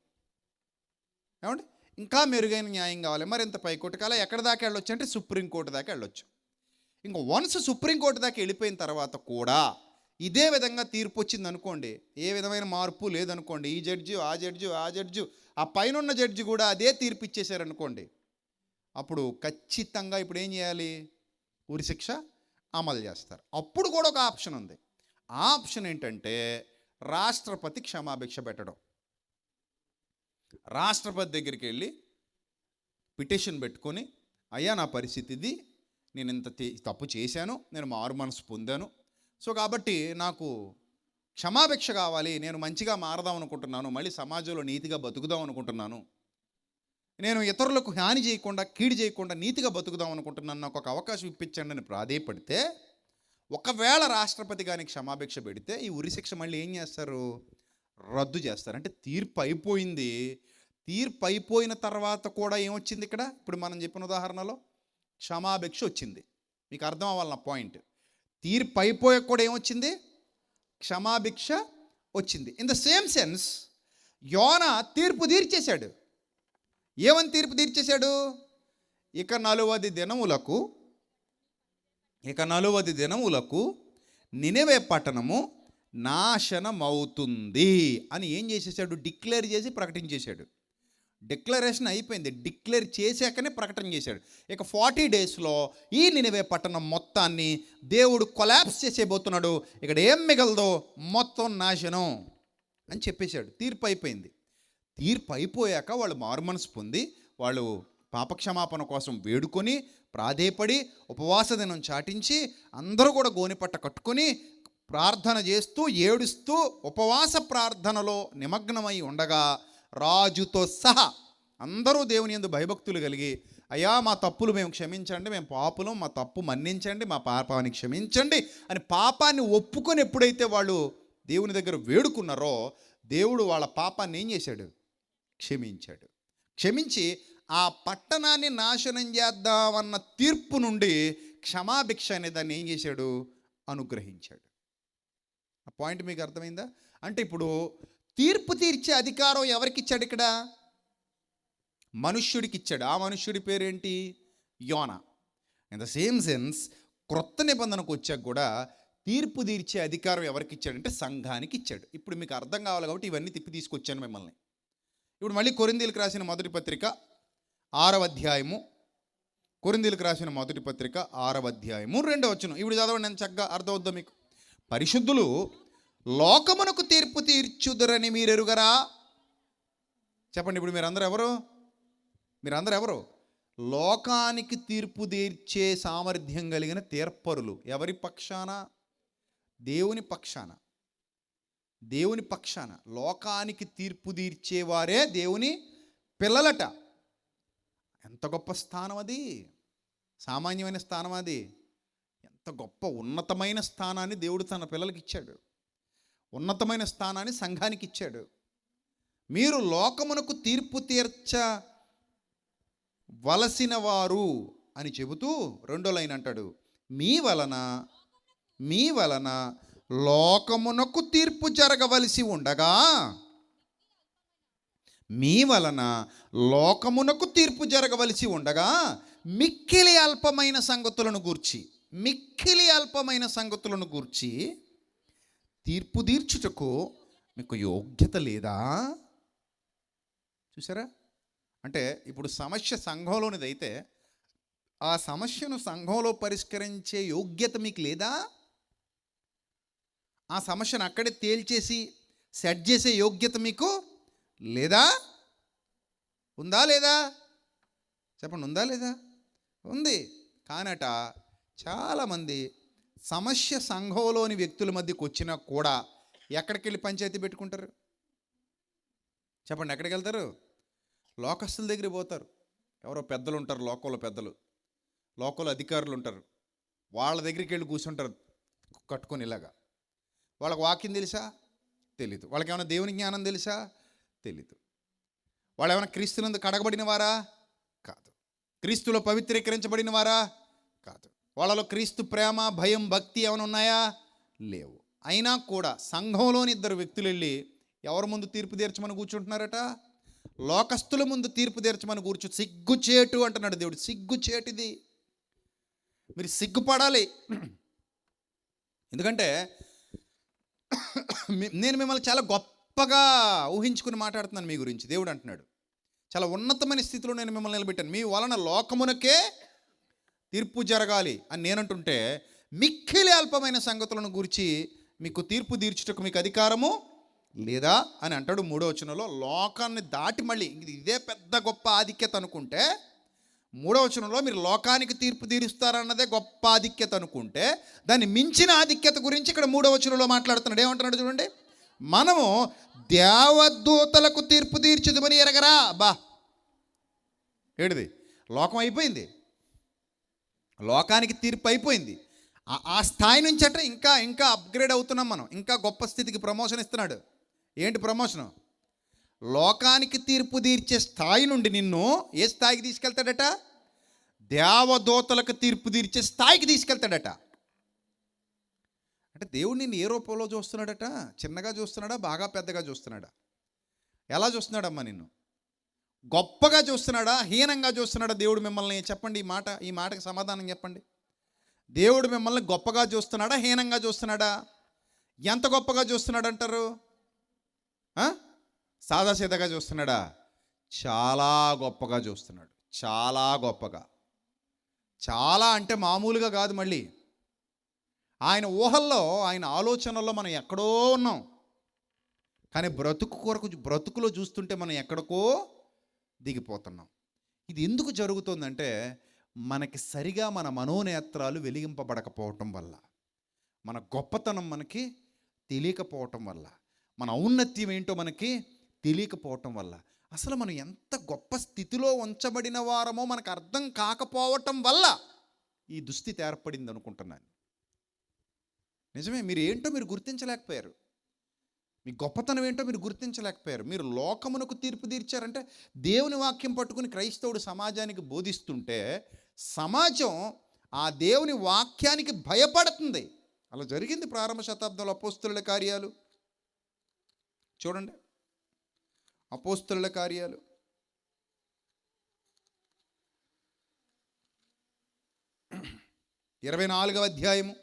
ఏమండి? ఇంకా మెరుగైన న్యాయం కావాలి. మరి ఇంత పై కోర్టుకి అలా ఎక్కడి దాకా వెళ్ళొచ్చు అంటే సుప్రీంకోర్టు దాకా వెళ్ళొచ్చు. ఇంకా వన్స్ సుప్రీంకోర్టు దాకా వెళ్ళిపోయిన తర్వాత కూడా ఇదే విధంగా తీర్పు వచ్చింది అనుకోండి, ఏ విధమైన మార్పు లేదనుకోండి, ఈ జడ్జి ఆ జడ్జి ఆ పైన ఉన్న జడ్జి కూడా అదే తీర్పు ఇచ్చేశారనుకోండి, అప్పుడు ఖచ్చితంగా ఇప్పుడు ఏం చేయాలి? ఉరిశిక్ష అమలు చేస్తారు. అప్పుడు కూడా ఒక ఆప్షన్ ఉంది. ఆ ఆప్షన్ ఏంటంటే రాష్ట్రపతి క్షమాభిక్ష పెట్టడం. రాష్ట్రపతి దగ్గరికి వెళ్ళి పిటిషన్ పెట్టుకొని, అయ్యా నా పరిస్థితి ఇది, నేను ఇంత తప్పు చేశాను, నేను మారు మనసు పొందాను, సో కాబట్టి నాకు క్షమాభిక్ష కావాలి, నేను మంచిగా మారదాం అనుకుంటున్నాను, మళ్ళీ సమాజంలో నీతిగా బతుకుదాం అనుకుంటున్నాను, నేను ఇతరులకు హాని చేయకుండా కీడు చేయకుండా నీతిగా బతుకుదాం అనుకుంటున్నాను, నాకు ఒక అవకాశం ఇప్పించండి అని ప్రాధేయపడితే, ఒకవేళ రాష్ట్రపతి గారికి క్షమాభిక్ష పెడితే ఈ ఉరిశిక్ష మళ్ళీ ఏం చేస్తారు? రద్దు చేస్తారు. అంటే తీర్పు అయిపోయింది. తీర్పు అయిపోయిన తర్వాత కూడా ఏమొచ్చింది ఇక్కడ? ఇప్పుడు మనం చెప్పిన ఉదాహరణలో క్షమాభిక్ష వచ్చింది. మీకు అర్థం అవ్వాలి నా పాయింట్. తీర్పు అయిపోయాక కూడా ఏమొచ్చింది? క్షమాభిక్ష వచ్చింది. ఇన్ ద సేమ్ సెన్స్ యోనా తీర్పు తీర్చేశాడు. ఏమని తీర్పు తీర్చేశాడు? ఇక 40 దినములకు నినెవే పట్టణము నాశనమవుతుంది అని ఏం చేసేసాడు? డిక్లేర్ చేసి ప్రకటించేశాడు. డిక్లరేషన్ అయిపోయింది. డిక్లేర్ చేశాకనే ప్రకటన చేశాడు. ఇక 40 డేస్లో ఈ నినెవే పట్టణం మొత్తాన్ని దేవుడు కొలాప్స్ చేసేయబోతున్నాడు, ఇక్కడ ఏం మిగలదో మొత్తం నాశనం అని చెప్పేశాడు. తీర్పు అయిపోయింది. తీర్పు అయిపోయాక వాళ్ళు మారుమనసు పొంది, వాళ్ళు పాపక్షమాపణ కోసం వేడుకొని ప్రాధేయపడి ఉపవాస దినం చాటించి అందరూ కూడా గోనెపట్ట కట్టుకొని ప్రార్థన చేస్తూ ఏడుస్తూ ఉపవాస ప్రార్థనలో నిమగ్నమై ఉండగా రాజుతో సహా అందరూ దేవుని యందు భయభక్తులు కలిగి, అయ్యా మా తప్పులు మేము క్షమించండి, మేము పాపులం, మా తప్పు మన్నించండి, మా పాపాన్ని క్షమించండి అని పాపాన్ని ఒప్పుకొని ఎప్పుడైతే వాళ్ళు దేవుని దగ్గర వేడుకున్నారో, దేవుడు వాళ్ళ పాపాన్ని ఏం చేశాడు? క్షమించాడు. క్షమించి ఆ పట్టణాన్ని నాశనం చేద్దామన్న తీర్పు నుండి క్షమాభిక్ష అనే దాన్ని ఏం చేశాడు? అనుగ్రహించాడు. ఆ పాయింట్ మీకు అర్థమైందా? అంటే ఇప్పుడు తీర్పు తీర్చే అధికారం ఎవరికి ఇచ్చాడు? ఇక్కడ మనుష్యుడికి ఇచ్చాడు. ఆ మనుష్యుడి పేరేంటి? యోనా. ఇన్ ద సేమ్ సెన్స్ క్రొత్త నిబంధనకు వచ్చాక కూడా తీర్పు తీర్చే అధికారం ఎవరికి ఇచ్చాడంటే సంఘానికి ఇచ్చాడు. ఇప్పుడు మీకు అర్థం కావాలి కాబట్టి ఇవన్నీ తిప్పి తీసుకొచ్చాను మిమ్మల్ని. ఇప్పుడు మళ్ళీ కొరింథీయులకు రాసిన మొదటి పత్రిక 6వ అధ్యాయము, కొరింథీయులకు రాసిన మొదటి పత్రిక 6వ అధ్యాయము 2వ వచనం. ఇప్పుడు చదవండి, నేను చక్కగా అర్థమవుద్దా మీకు. పరిశుద్ధులు లోకమునకు తీర్పు తీర్చుదురని మీరు ఎరుగరా? చెప్పండి, ఇప్పుడు మీరందరూ ఎవరు? మీరందరూ ఎవరు? లోకానికి తీర్పు తీర్చే సామర్థ్యం కలిగిన తీర్పరులు. ఎవరి పక్షాన? దేవుని పక్షాన. దేవుని పక్షాన. లోకానికి తీర్పు తీర్చేవారే దేవుని పిల్లలట. ఎంత గొప్ప స్థానం అది! సామాన్యమైన స్థానం అది. ఎంత గొప్ప ఉన్నతమైన స్థానాన్ని దేవుడు తన పిల్లలకి ఇచ్చాడు. ఉన్నతమైన స్థానాన్ని సంఘానికి ఇచ్చాడు. మీరు లోకమునకు తీర్పు తీర్చవలసిన వారు అని చెబుతూ 2వ లైన్ అంటాడు, మీ వలన లోకమునకు తీర్పు జరగవలసి ఉండగా, మీ వలన లోకమునకు తీర్పు జరగవలసి ఉండగా మిక్కిలి అల్పమైన సంగతులను గూర్చి తీర్పు తీర్చుటకు మీకు యోగ్యత లేదా? చూసారా? అంటే ఇప్పుడు సమస్య సంఘంలోనిదైతే ఆ సమస్యను సంఘంలో పరిష్కరించే యోగ్యత మీకు లేదా? ఆ సమస్యను అక్కడే తేల్చేసి సెట్ చేసే యోగ్యత మీకు లేదా? ఉందా లేదా? చెప్పండి, ఉందా లేదా? ఉంది. కానట చాలామంది సమస్య సంఘంలోని వ్యక్తుల మధ్యకు వచ్చినా కూడా ఎక్కడికి వెళ్ళి పంచాయతీ పెట్టుకుంటారు? చెప్పండి, ఎక్కడికి వెళ్తారు? లోకస్తుల దగ్గరికి పోతారు. ఎవరో పెద్దలు ఉంటారు, లోకల్ అధికారులు ఉంటారు. వాళ్ళ దగ్గరికి వెళ్ళి కూర్చుంటారు కట్టుకొని ఇలాగా. వాళ్ళకి వాక్యం తెలుసా? తెలీదు. వాళ్ళకి ఏమైనా దేవుని జ్ఞానం తెలుసా? తెలీదు. వాళ్ళు ఏమైనా క్రీస్తునందు కడగబడిన వారా? కాదు. క్రీస్తులో పవిత్రీకరించబడిన వారా? కాదు. వాళ్ళలో క్రీస్తు ప్రేమ, భయం, భక్తి ఏమైనా ఉన్నాయా? లేవు. అయినా కూడా సంఘంలోని 2 వ్యక్తులు వెళ్ళి ఎవరి ముందు తీర్పు తీర్చమని కూర్చుంటున్నారట? లోకస్తుల ముందు తీర్పు తీర్చమని సిగ్గుచేటు అంటున్నాడు దేవుడు. సిగ్గుచేటిది. మీరు సిగ్గుపడాలి. ఎందుకంటే నేను మిమ్మల్ని చాలా గొప్పగా ఊహించుకుని మాట్లాడుతున్నాను మీ గురించి. దేవుడు అంటున్నాడు, చాలా ఉన్నతమైన స్థితిలో నేను మిమ్మల్ని నిలబెట్టాను. మీ వలన లోకమునకే తీర్పు జరగాలి అని నేనంటుంటే, మిక్కిలి అల్పమైన సంగతులను గురించి మీకు తీర్పు తీర్చుటకు మీకు అధికారము లేదా అని అంటాడు 3వ వచనంలో. లోకాన్ని దాటి మళ్ళీ ఇదే పెద్ద గొప్ప ఆధిక్యత అనుకుంటే, 3వ వచనంలో మీరు లోకానికి తీర్పు తీరుస్తారన్నదే గొప్ప ఆధిక్యత అనుకుంటే, దాన్ని మించిన ఆధిక్యత గురించి ఇక్కడ 3వ వచనంలో మాట్లాడుతున్నాడు. ఏమంటున్నాడు చూడండి, మనము దేవదూతలకు తీర్పు తీర్చుదమని ఎరగరా? ఏడిది? లోకం అయిపోయింది, లోకానికి తీర్పు అయిపోయింది. ఆ స్థాయి నుంచి అంటే ఇంకా అప్గ్రేడ్ అవుతున్నాం మనం. ఇంకా గొప్ప స్థితికి ప్రమోషన్ ఇస్తున్నాడు. ఏంటి ప్రమోషను? లోకానికి తీర్పు తీర్చే స్థాయి నుండి నిన్ను ఏ స్థాయికి తీసుకెళ్తాడట? దేవదూతలకు తీర్పు తీర్చే స్థాయికి తీసుకెళ్తాడట. అంటే దేవుడు నిన్ను ఏ రూపంలో చూస్తున్నాడట? చిన్నగా చూస్తున్నాడా? బాగా పెద్దగా చూస్తున్నాడా? ఎలా చూస్తున్నాడమ్మా నిన్ను? గొప్పగా చూస్తున్నాడా? హీనంగా చూస్తున్నాడా దేవుడు మిమ్మల్ని? చెప్పండి, ఈ మాటకి సమాధానం చెప్పండి. దేవుడు మిమ్మల్ని గొప్పగా చూస్తున్నాడా? హీనంగా చూస్తున్నాడా? ఎంత గొప్పగా చూస్తున్నాడు అంటారు? సాదాసీదాగా చూస్తున్నాడా? చాలా గొప్పగా చూస్తున్నాడు. చాలా గొప్పగా. చాలా అంటే మామూలుగా కాదు. మళ్ళీ ఆయన ఊహల్లో, ఆయన ఆలోచనల్లో మనం ఎక్కడో ఉన్నాం. కానీ బ్రతుకులో చూస్తుంటే మనం ఎక్కడికో దిగిపోతున్నాం. ఇది ఎందుకు జరుగుతుందంటే, మనకి సరిగా మన మనోనేత్రాలు వెలిగింపబడకపోవటం వల్ల, మన గొప్పతనం మనకి తెలియకపోవటం వల్ల, మన ఔన్నత్యం ఏంటో మనకి తెలియకపోవటం వల్ల, అసలు మనం ఎంత గొప్ప స్థితిలో ఉంచబడిన వారమో మనకు అర్థం కాకపోవటం వల్ల ఈ దుస్థితి ఏర్పడింది అనుకుంటున్నాను. నిజమే, మీరు ఏంటో మీరు గుర్తించలేకపోయారు. మీ గొప్పతనం ఏంటో మీరు గుర్తించలేకపోయారు. మీరు లోకమునకు తీర్పు తీర్చారంటే దేవుని వాక్యం పట్టుకుని క్రైస్తవుడు సమాజానికి బోధిస్తుంటే సమాజం ఆ దేవుని వాక్యానికి భయపడుతుంది. అలా జరిగింది ప్రారంభ శతాబ్దంలో. అపోస్తలుల కార్యాలు చూడండి, అపోస్తలుల కార్యాలు 24వ అధ్యాయము.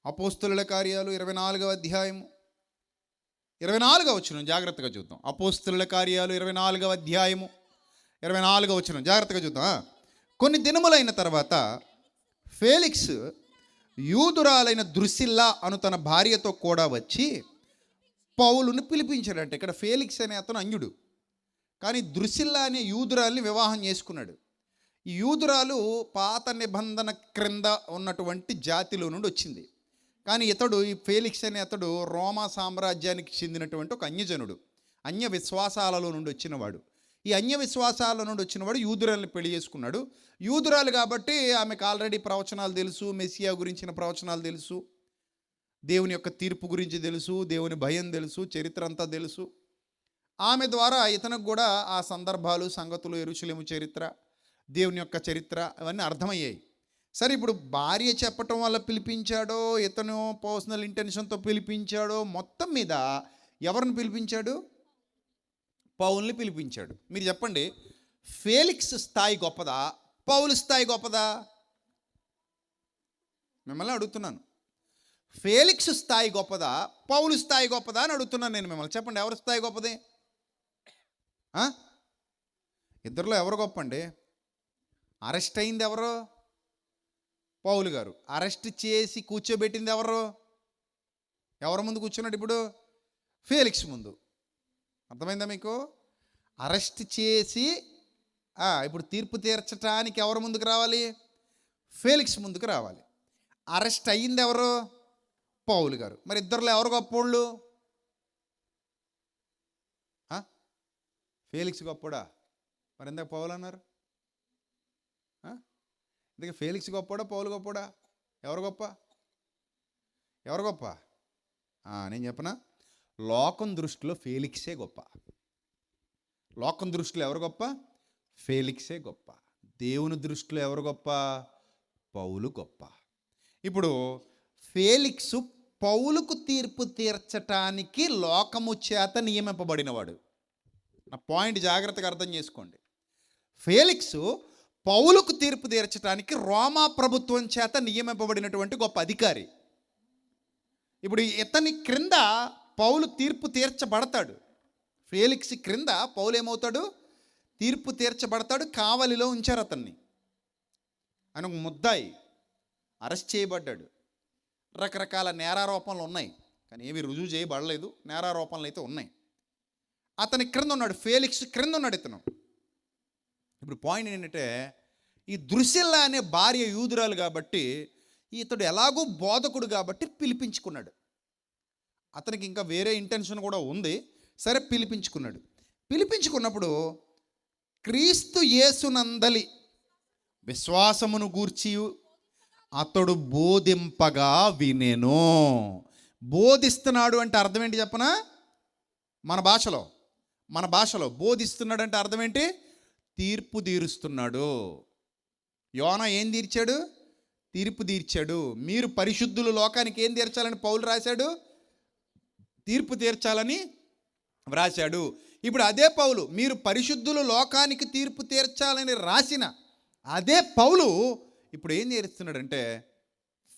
అపోస్తలుల కార్యాలు 24వ అధ్యాయము 24వ వచనం జాగ్రత్తగా చూద్దాం. అపోస్తలుల కార్యాలు 24వ అధ్యాయము 24వ వచనం జాగ్రత్తగా చూద్దాం. కొన్ని దినములైన తర్వాత ఫేలిక్స్ యూదురాలైన ద్రుసిల్లా అను తన భార్యతో కూడా వచ్చి పౌలుని పిలిపించాడంట. ఇక్కడ ఫేలిక్స్ అనే అతను అన్యుడు, కానీ ద్రుసిల్లా అనే యూదురాల్ని వివాహం చేసుకున్నాడు. ఈ యూదురాలు పాత నిబంధన క్రింద ఉన్నటువంటి జాతిలో నుండి వచ్చింది. కానీ ఇతడు, ఈ ఫేలిక్స్ అనే అతడు రోమా సామ్రాజ్యానికి చెందినటువంటి ఒక అన్యజనుడు, అన్య విశ్వాసాలలో నుండి వచ్చినవాడు. ఈ అన్య విశ్వాసాల నుండి వచ్చినవాడు యూదురాల్ని పెళ్లి చేసుకున్నాడు. యూదురాలు కాబట్టి ఆమెకు ఆల్రెడీ ప్రవచనాలు తెలుసు, మెస్సియా గురించిన ప్రవచనాలు తెలుసు, దేవుని యొక్క తీర్పు గురించి తెలుసు, దేవుని భయం తెలుసు, చరిత్ర అంతా తెలుసు. ఆమె ద్వారా ఇతనికి కూడా ఆ సందర్భాలు, సంగతులు, యెరూషలేము చరిత్ర, దేవుని యొక్క చరిత్ర అవన్నీ అర్థమయ్యాయి. సరే, ఇప్పుడు భార్య చెప్పటం వల్ల పిలిపించాడో, ఇతను పర్సనల్ ఇంటెన్షన్తో పిలిపించాడో, మొత్తం మీద ఎవరిని పిలిపించాడు? పౌల్ని పిలిపించాడు. మీరు చెప్పండి, ఫేలిక్స్ స్థాయి గొప్పదా, పౌలు స్థాయి గొప్పదా? మిమ్మల్ని అడుగుతున్నాను. ఫేలిక్స్ స్థాయి గొప్పదా, పౌలు స్థాయి గొప్పదా అని అడుగుతున్నాను నేను మిమ్మల్ని. చెప్పండి, ఎవరి స్థాయి గొప్పది? ఇద్దరిలో ఎవరు గొప్ప అండి? అరెస్ట్ అయింది ఎవరు? పౌలు గారు. అరెస్ట్ చేసి కూర్చోబెట్టింది ఎవరు? ఎవరి ముందు కూర్చున్నాడు ఇప్పుడు? ఫేలిక్స్ ముందు. అర్థమైందా మీకు? అరెస్ట్ చేసి ఇప్పుడు తీర్పు తీర్చడానికి ఎవరు ముందుకు రావాలి? ఫేలిక్స్ ముందుకు రావాలి. అరెస్ట్ అయ్యింది ఎవరు? పౌలు గారు. మరి ఇద్దరిలో ఎవరు గొప్పోళ్ళు? ఫేలిక్స్ గొప్పడా? మరి ఎందుకు పౌలు అన్నారు? అందుకే ఫేలిక్స్ గొప్పడా, పౌలు గొప్పడా? ఎవరు గొప్ప? ఎవరు గొప్ప? నేను చెప్పనా, లోకం దృష్టిలో ఫేలిక్సే గొప్ప. లోకం దృష్టిలో ఎవరు గొప్ప? ఫేలిక్సే గొప్ప. దేవుని దృష్టిలో ఎవరు గొప్ప? పౌలు గొప్ప. ఇప్పుడు ఫేలిక్సు పౌలుకు తీర్పు తీర్చటానికి లోకము చేత నియమింపబడినవాడు. నా పాయింట్ జాగ్రత్తగా అర్థం చేసుకోండి. ఫేలిక్సు పౌలుకు తీర్పు తీర్చడానికి రోమా ప్రభుత్వం చేత నియమింపబడినటువంటి గొప్ప అధికారి. ఇప్పుడు ఇతని క్రింద పౌలు తీర్పు తీర్చబడతాడు. ఫేలిక్స్ క్రింద పౌలు ఏమవుతాడు? తీర్పు తీర్చబడతాడు. కావలిలో ఉంచారు అతన్ని. ఆయన ఒక ముద్దాయి, అరెస్ట్ చేయబడ్డాడు. రకరకాల నేరారోపణలు ఉన్నాయి, కానీ ఏవి రుజువు చేయబడలేదు. నేరారోపణలు అయితే ఉన్నాయి. అతని క్రింద ఉన్నాడు, ఫేలిక్స్ క్రింద ఉన్నాడు ఇతను. ఇప్పుడు పాయింట్ ఏంటంటే, ఈ ద్రుసిల్లా అనే భార్య యూదురాలు కాబట్టి, ఇతడు ఎలాగూ బోధకుడు కాబట్టి పిలిపించుకున్నాడు. అతనికి ఇంకా వేరే ఇంటెన్షన్ కూడా ఉంది. సరే, పిలిపించుకున్నాడు. పిలిపించుకున్నప్పుడు క్రీస్తు యేసునందలి విశ్వాసమును గూర్చి అతడు బోధింపగా వినెను. బోధిస్తున్నాడు అంటే అర్థం ఏంటి చెప్పనా? మన భాషలో బోధిస్తున్నాడు అంటే అర్థం ఏంటి? తీర్పు తీరుస్తున్నాడు. యోనా ఏం తీర్చాడు? తీర్పు తీర్చాడు. మీరు పరిశుద్ధులు, లోకానికి ఏం తీర్చాలని పౌలు రాశాడు? తీర్పు తీర్చాలని వ్రాశాడు. ఇప్పుడు అదే పౌలు, మీరు పరిశుద్ధులు, లోకానికి తీర్పు తీర్చాలని రాసిన అదే పౌలు ఇప్పుడు ఏం తీరుస్తున్నాడంటే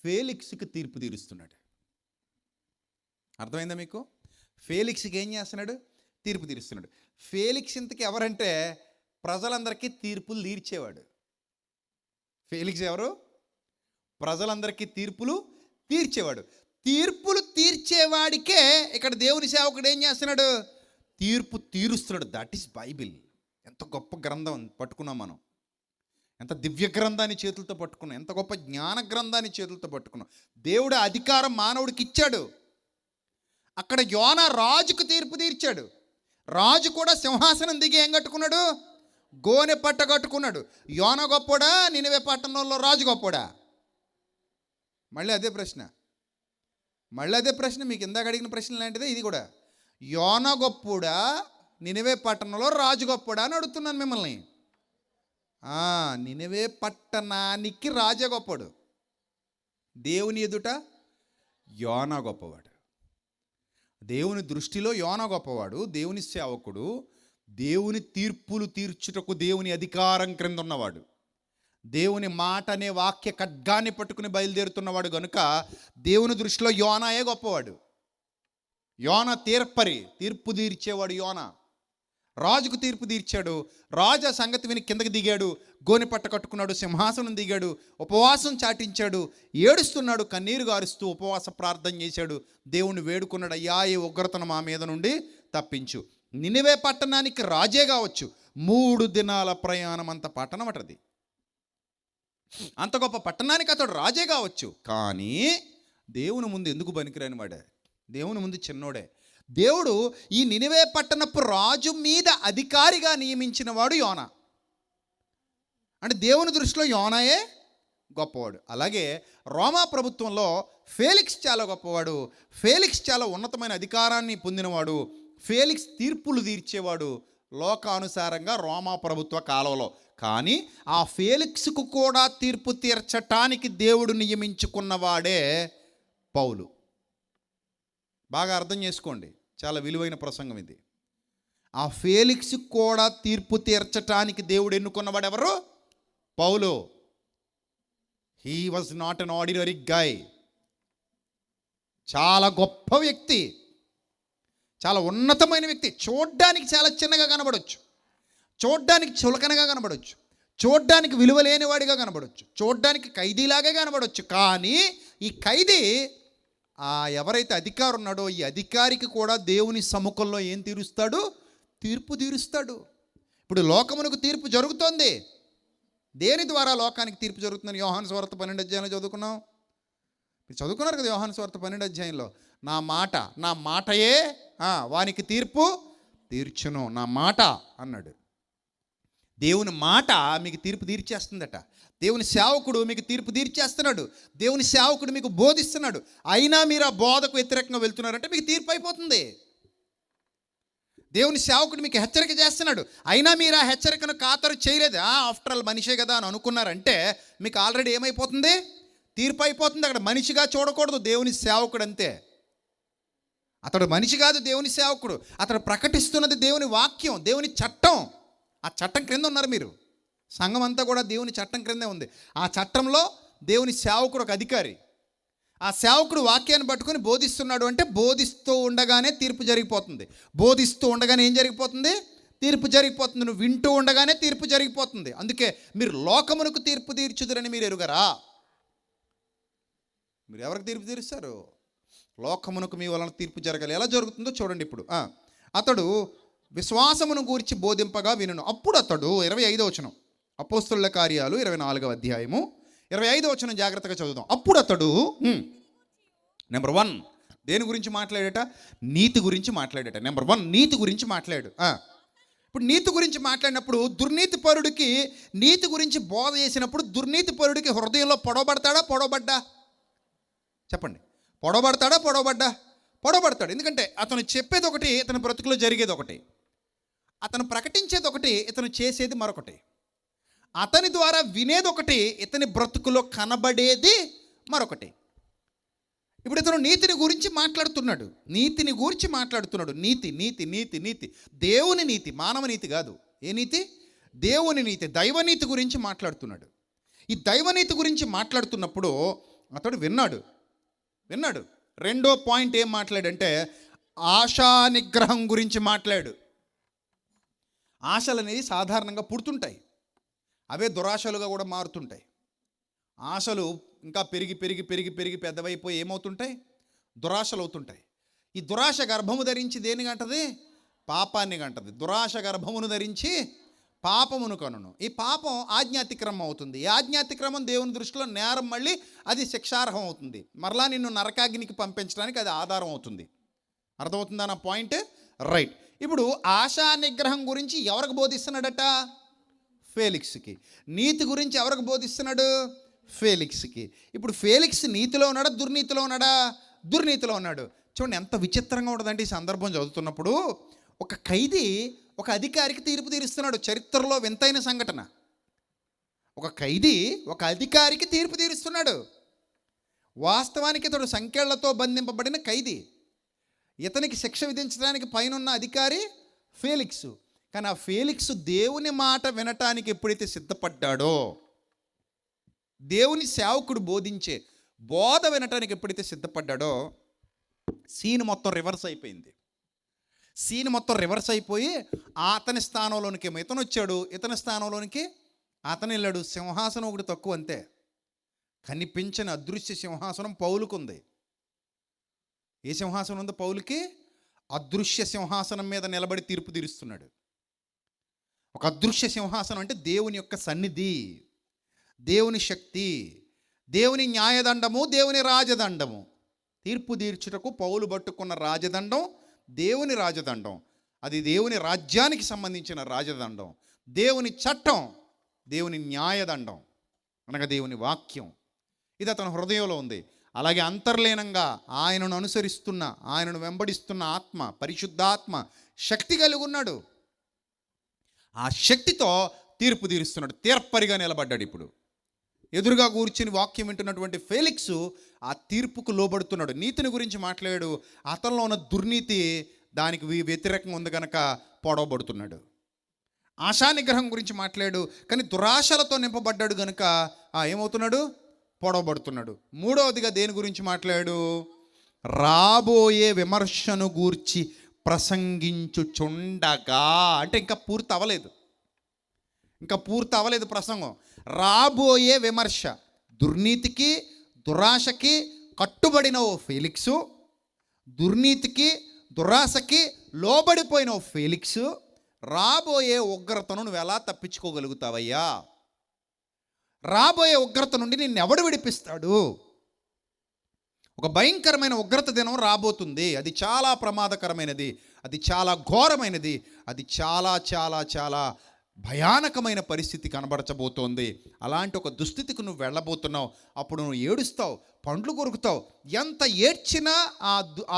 ఫేలిక్స్కి తీర్పు తీరుస్తున్నాడు. అర్థమైందా మీకు? ఫేలిక్స్కి ఏం చేస్తున్నాడు? తీర్పు తీరుస్తున్నాడు. ఫేలిక్స్ ఇంతకి ఎవరంటే ప్రజలందరికీ తీర్పులు తీర్చేవాడు. ఫేలిక్స్ ఎవరు? ప్రజలందరికీ తీర్పులు తీర్చేవాడు. తీర్పులు తీర్చేవాడికే ఇక్కడ దేవుని సేవకుడు ఏం చేస్తున్నాడు? తీర్పు తీరుస్తున్నాడు. That is Bible. ఎంత గొప్ప గ్రంథం పట్టుకున్నాం మనం. ఎంత దివ్య గ్రంథాన్ని చేతులతో పట్టుకున్నాం. ఎంత గొప్ప జ్ఞాన గ్రంథాన్ని చేతులతో పట్టుకున్నాం. దేవుడు అధికారం మానవుడికి ఇచ్చాడు. అక్కడ యోనా రాజుకు తీర్పు తీర్చాడు. రాజు కూడా సింహాసనం దిగి ఏం కట్టుకున్నాడు? గోనె పట్ట కట్టుకున్నాడు. యోన గొప్పోడా, నినివే పట్టణంలో రాజు గొప్పోడా? మళ్ళీ అదే ప్రశ్న మీకు ఇందాక అడిగిన ప్రశ్న లాంటిదే ఇది కూడా. యోన గొప్పోడా, నినివే పట్టణంలో రాజు గొప్పోడా అని అడుగుతున్నాను మిమ్మల్ని. నినివే పట్టణానికి రాజే గొప్పడు. దేవుని ఎదుట యోన గొప్పవాడు. దేవుని దృష్టిలో యోన గొప్పవాడు, దేవుని సేవకుడు, దేవుని తీర్పులు తీర్చుటకు దేవుని అధికారం క్రింద ఉన్నవాడు, దేవుని మాట అనే వాక్య ఖడ్గాన్ని పట్టుకుని బయలుదేరుతున్నవాడు గనుక దేవుని దృష్టిలో యోనాయే గొప్పవాడు. యోన తీర్పు తీర్చేవాడు యోన. రాజుకు తీర్పు తీర్చాడు. రాజు ఆ సంగతి విని కిందకి దిగాడు, గోనె పట్ట కట్టుకున్నాడు, సింహాసనం దిగాడు, ఉపవాసం చాటించాడు, ఏడుస్తున్నాడు, కన్నీరు గారుస్తూ ఉపవాస ప్రార్థన చేశాడు, దేవుణ్ణి వేడుకున్నాడు, అయ్యా ఈ ఉగ్రతను మా మీద నుండి తప్పించు. నినివే పట్టణానికి రాజే కావచ్చు, 3 దినాల ప్రయాణం అంత పట్టణం అటది. అంత గొప్ప పట్టణానికి అతడు రాజే కావచ్చు, కానీ దేవుని ముందు ఎందుకు పనికిరాని వాడే? దేవుని ముందు చిన్నోడే. దేవుడు ఈ నినివే పట్టణపు రాజు మీద అధికారిగా నియమించిన వాడు యోన. అంటే దేవుని దృష్టిలో యోనాయే గొప్పవాడు. అలాగే రోమా ప్రభుత్వంలో ఫేలిక్స్ చాలా గొప్పవాడు. ఫేలిక్స్ చాలా ఉన్నతమైన అధికారాన్ని పొందినవాడు. ఫేలిక్స్ తీర్పులు తీర్చేవాడు లోకానుసారంగా రోమా ప్రభుత్వ కాలంలో. కానీ ఆ ఫేలిక్స్కు కూడా తీర్పు తీర్చటానికి దేవుడు నియమించుకున్నవాడే పౌలు. బాగా అర్థం చేసుకోండి, చాలా విలువైన ప్రసంగం ఇది. ఆ ఫేలిక్స్ కూడా తీర్పు తీర్చటానికి దేవుడు ఎన్నుకున్నవాడు ఎవరు? Paul. He was not an ordinary guy. చాలా గొప్ప వ్యక్తి, చాలా ఉన్నతమైన వ్యక్తి. చూడ్డానికి చాలా చిన్నగా కనబడవచ్చు, చూడ్డానికి చులకనగా కనబడవచ్చు, చూడ్డానికి విలువ లేనివాడిగా కనబడవచ్చు, చూడ్డానికి ఖైదీలాగే కనబడవచ్చు. కానీ ఈ ఖైదీ ఎవరైతే అధికారి ఉన్నాడో ఈ అధికారికి కూడా దేవుని సముఖంలో ఏం తీరుస్తాడు? తీర్పు తీరుస్తాడు. ఇప్పుడు లోకమునకు తీర్పు జరుగుతోంది. దేని ద్వారా లోకానికి తీర్పు జరుగుతుందని యోహాను సువార్త 12 అధ్యాయంలో చదువుకున్నాం. మీరు చదువుకున్నారు కదా యోహాను సువార్త 12 అధ్యాయంలో. నా మాటయే వానికి తీర్పు తీర్చును, నా మాట అన్నాడు. దేవుని మాట మీకు తీర్పు తీర్చేస్తుందట. దేవుని సేవకుడు మీకు తీర్పు తీర్చేస్తున్నాడు. దేవుని సేవకుడు మీకు బోధిస్తున్నాడు. అయినా మీరు ఆ బోధకు వ్యతిరేకంగా వెళ్తున్నారంటే మీకు తీర్పు అయిపోతుంది. దేవుని సేవకుడు మీకు హెచ్చరిక చేస్తున్నాడు, అయినా మీరు ఆ హెచ్చరికను ఖాతరు చేయలేదు. ఆఫ్టర్ ఆల్ మనిషే కదా అని అనుకున్నారంటే మీకు ఆల్రెడీ ఏమైపోతుంది? తీర్పు అయిపోతుంది. అక్కడ మనిషిగా చూడకూడదు దేవుని సేవకుడు, అంతే. అతడు మనిషి కాదు, దేవుని సేవకుడు. అతడు ప్రకటిస్తున్నది దేవుని వాక్యం, దేవుని చట్టం. ఆ చట్టం క్రింద ఉన్నారు మీరు. సంఘం అంతా కూడా దేవుని చట్టం క్రిందే ఉంది. ఆ చట్టంలో దేవుని సేవకుడు ఒక అధికారి. ఆ సేవకుడు వాక్యాన్ని పట్టుకొని బోధిస్తున్నాడు అంటే బోధిస్తూ ఉండగానే తీర్పు జరిగిపోతుంది. బోధిస్తూ ఉండగానే ఏం జరిగిపోతుంది? తీర్పు జరిగిపోతుంది. నువ్వు వింటూ ఉండగానే తీర్పు జరిగిపోతుంది. అందుకే మీరు లోకమునకు తీర్పు తీర్చుదురని మీరు ఎరుగరా? మీరు ఎవరికి తీర్పు తీరుస్తారు? లోకమునకు మీ వలన తీర్పు జరగాలి. ఎలా జరుగుతుందో చూడండి ఇప్పుడు. అతడు విశ్వాసమును గూర్చి బోధింపగా వినును. అప్పుడు అతడు 25వ వచనం, అపోస్తలుల కార్యాలు 24వ అధ్యాయము 25వ వచనం జాగ్రత్తగా చదువుదాం. అప్పుడు అతడు నెంబర్ 1 దేని గురించి మాట్లాడేట? నీతి గురించి మాట్లాడేట. నెంబర్ 1 నీతి గురించి మాట్లాడు. ఇప్పుడు నీతి గురించి మాట్లాడినప్పుడు దుర్నీతి పరుడికి నీతి గురించి బోధ చేసినప్పుడు దుర్నీతి పరుడికి హృదయంలో పొడవబడ్డా? చెప్పండి. పొడవబడతాడు. ఎందుకంటే అతను చెప్పేది ఒకటి, ఇతని బ్రతుకులో జరిగేది ఒకటి. అతను ప్రకటించేది ఒకటి, ఇతను చేసేది మరొకటి. అతని ద్వారా వినేది ఒకటి, ఇతని బ్రతుకులో కనబడేది మరొకటి. ఇప్పుడు ఇతను నీతిని గురించి మాట్లాడుతున్నాడు. నీతి దేవుని నీతి, మానవ నీతి కాదు. ఏ నీతి? దేవుని నీతి, దైవనీతి గురించి మాట్లాడుతున్నాడు. ఈ దైవనీతి గురించి మాట్లాడుతున్నప్పుడు అతడు విన్నాడు. రెండో పాయింట్ ఏం మాట్లాడంటే ఆశా నిగ్రహం గురించి మాట్లాడు. ఆశలు అనేది సాధారణంగా పుడుతుంటాయి, అవే దురాశలుగా కూడా మారుతుంటాయి. ఆశలు ఇంకా పెరిగి పెద్దవైపోయి ఏమవుతుంటాయి? దురాశలు అవుతుంటాయి. ఈ దురాశ గర్భము ధరించి దేని గంటది? పాపాన్ని గంటది. దురాశ గర్భమును ధరించి పాపమును కనును. ఈ పాపం ఆజ్ఞాతిక్రమం అవుతుంది. ఈ ఆజ్ఞాతిక్రమం దేవుని దృష్టిలో నేరం, మళ్ళీ అది శిక్షార్హం అవుతుంది. మరలా నిన్ను నరకాగ్నికి పంపించడానికి అది ఆధారం అవుతుంది. అర్థమవుతుందా నా పాయింట్? రైట్. ఇప్పుడు ఆశా నిగ్రహం గురించి ఎవరికి బోధిస్తున్నాడట? ఫేలిక్స్కి. నీతి గురించి ఎవరికి బోధిస్తున్నాడు? ఫేలిక్స్కి. ఇప్పుడు ఫేలిక్స్ నీతిలో ఉన్నాడా, దుర్నీతిలో ఉన్నాడా? దుర్నీతిలో ఉన్నాడు. చూడండి ఎంత విచిత్రంగా ఉండదంటే ఈ సందర్భం చదువుతున్నప్పుడు. ఒక ఖైదీ ఒక అధికారికి తీర్పు తీరుస్తున్నాడు. చరిత్రలో వింతైన సంఘటన. ఒక ఖైదీ ఒక అధికారికి తీర్పు తీరుస్తున్నాడు. వాస్తవానికి ఇతడు సంకెళ్లతో బంధింపబడిన ఖైదీ. ఇతనికి శిక్ష విధించడానికి పైనున్న అధికారి ఫేలిక్స్. కానీ ఆ ఫేలిక్స్ దేవుని మాట వినటానికి ఎప్పుడైతే సిద్ధపడ్డాడో, దేవుని సేవకుడు బోధించే బోధ వినటానికి ఎప్పుడైతే సిద్ధపడ్డాడో, సీన్ మొత్తం రివర్స్ అయిపోయింది. సీన్ మొత్తం రివర్స్ అయిపోయి అతని స్థానంలోనికి ఇతను వచ్చాడు, ఇతని స్థానంలోనికి అతను వెళ్ళాడు. సింహాసనం ఒకటి తక్కువ అంతే. కనిపించని అదృశ్య సింహాసనం పౌలుకుంది. ఏ సింహాసనం ఉంది పౌలుకి? అదృశ్య సింహాసనం మీద నిలబడి తీర్పు తీరుస్తున్నాడు. ఒక అదృశ్య సింహాసనం అంటే దేవుని యొక్క సన్నిధి, దేవుని శక్తి, దేవుని న్యాయదండము, దేవుని రాజదండము. తీర్పు తీర్చుటకు పౌలు పట్టుకున్న రాజదండం దేవుని రాజదండం. అది దేవుని రాజ్యానికి సంబంధించిన రాజదండం. దేవుని చట్టం, దేవుని న్యాయదండం అనగా దేవుని వాక్యం. ఇది అతని హృదయంలో ఉంది. అలాగే అంతర్లీనంగా ఆయనను అనుసరిస్తున్న, ఆయనను వెంబడిస్తున్న ఆత్మ, పరిశుద్ధాత్మ శక్తి కలిగి ఉన్నాడు. ఆ శక్తితో తీర్పు తీరుస్తున్నాడు. తీర్పరిగా నిలబడ్డాడు. ఇప్పుడు ఎదురుగా కూర్చుని వాక్యం వింటున్నటువంటి ఫేలిక్స్ ఆ తీర్పుకు లోబడుతున్నాడు. నీతిని గురించి మాట్లాడాడు. అతనిలో ఉన్న దుర్నీతి దానికి వ్యతిరేకంగా ఉంది కనుక పొడవబడుతున్నాడు. ఆశా నిగ్రహం గురించి మాట్లాడు, కానీ దురాశలతో నింపబడ్డాడు కనుక ఏమవుతున్నాడు? పొడవబడుతున్నాడు. మూడవదిగా దేని గురించి మాట్లాడు? రాబోయే విమర్శను గూర్చి ప్రసంగించుచుండగా. అంటే ఇంకా పూర్తి అవ్వలేదు ప్రసంగం. రాబోయే విమర్శ. దుర్నీతికి దురాశకి కట్టుబడిన ఓ ఫేలిక్సు, దుర్నీతికి దురాశకి లోబడిపోయిన ఓ ఫేలిక్సు, రాబోయే ఉగ్రతను నువ్వు ఎలా తప్పించుకోగలుగుతావయ్యా? రాబోయే ఉగ్రత నుండి నిన్ను ఎవడు విడిపిస్తాడు? ఒక భయంకరమైన ఉగ్రత దినం రాబోతుంది. అది చాలా ప్రమాదకరమైనది, అది చాలా ఘోరమైనది, అది చాలా చాలా చాలా భయానకమైన పరిస్థితి కనబరచబోతోంది. అలాంటి ఒక దుస్థితికి నువ్వు వెళ్ళబోతున్నావు. అప్పుడు నువ్వు ఏడుస్తావు, పండ్లు కొరుకుతావు. ఎంత ఏడ్చినా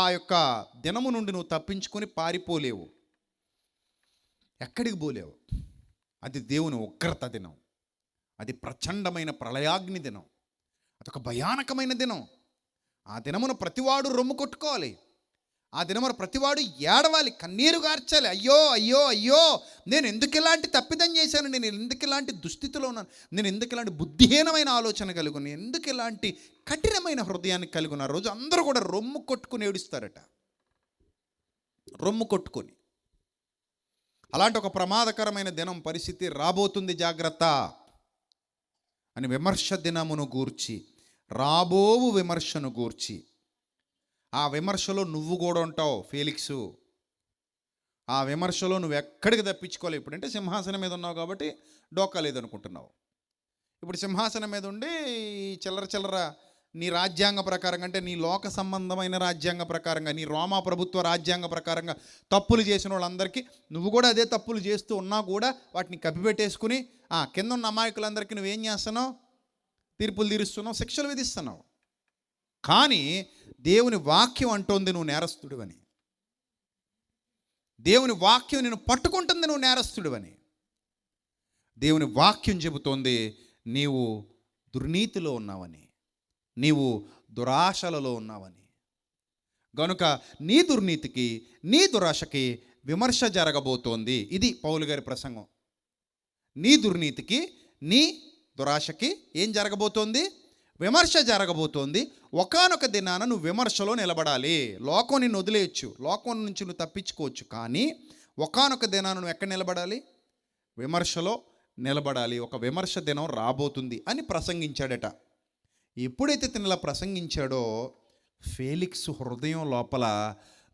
ఆ యొక్క దినము నుండి నువ్వు తప్పించుకొని పారిపోలేవు, ఎక్కడికి పోలేవు. అది దేవుని ఉగ్రత దినం, అది ప్రచండమైన ప్రళయాగ్ని దినం, అదొక భయానకమైన దినం. ఆ దినమున ప్రతివాడు రొమ్ము కొట్టుకోవాలి. ఆ దినమున ప్రతివాడు ఏడవాలి, కన్నీరు గార్చాలి. అయ్యో అయ్యో అయ్యో, నేను ఎందుకు ఇలాంటి తప్పిదం చేశాను, నేను ఎందుకు ఇలాంటి దుస్థితిలో ఉన్నాను, నేను ఎందుకు ఇలాంటి బుద్ధిహీనమైన ఆలోచన కలిగి ఉన్నాను, ఎందుకు ఇలాంటి కఠినమైన హృదయాన్ని కలిగి ఉన్న రోజు అందరూ కూడా రొమ్ము కొట్టుకుని ఏడుస్తారట. రొమ్ము కొట్టుకొని. అలాంటి ఒక ప్రమాదకరమైన దినం పరిస్థితి రాబోతుంది, జాగ్రత్త అని విమర్శ దినమును గూర్చి, రాబోవు విమర్శను గూర్చి. ఆ విమర్శలో నువ్వు కూడా ఉంటావు ఫేలిక్సు. ఆ విమర్శలో నువ్వు ఎక్కడికి తప్పించుకోలేవు. ఇప్పుడంటే సింహాసనం మీద ఉన్నావు కాబట్టి డోకా లేదనుకుంటున్నావు. ఇప్పుడు సింహాసనం మీద ఉండి చిల్లర నీ రాజ్యాంగ ప్రకారంగా, అంటే నీ లోక సంబంధమైన రాజ్యాంగ ప్రకారంగా, నీ రోమా ప్రభుత్వ రాజ్యాంగ ప్రకారంగా తప్పులు చేసిన వాళ్ళందరికీ నువ్వు కూడా అదే తప్పులు చేస్తూ ఉన్నా కూడా వాటిని కప్పిపెట్టేసుకుని కింద ఉన్న అమాయకులందరికీ నువ్వేం చేస్తున్నావు? తీర్పులు తీరుస్తున్నావు, శిక్షలు విధిస్తున్నావు. కానీ దేవుని వాక్యం అంటోంది నువ్వు నేరస్తుడివని. దేవుని వాక్యం నేను పట్టుకుంటుంది నువ్వు నేరస్తుడివని. దేవుని వాక్యం చెబుతోంది నీవు దుర్నీతిలో ఉన్నావని, నీవు దురాశలలో ఉన్నావని. గనుక నీ దుర్నీతికి, నీ దురాశకి విమర్శ జరగబోతోంది. ఇది పౌలు గారి ప్రసంగం. నీ దుర్నీతికి, నీ దురాశకి ఏం జరగబోతోంది? విమర్శ జరగబోతోంది. ఒకానొక దినాన నువ్వు విమర్శలో నిలబడాలి. లోకం నిన్ను వదిలేయచ్చు, లోకం నుంచి నువ్వు తప్పించుకోవచ్చు, కానీ ఒకానొక దినాన నువ్వు ఎక్కడ నిలబడాలి? విమర్శలో నిలబడాలి. ఒక విమర్శ దినం రాబోతుంది అని ప్రసంగించాడట. ఎప్పుడైతే తను ఇలా ప్రసంగించాడో ఫేలిక్స్ హృదయం లోపల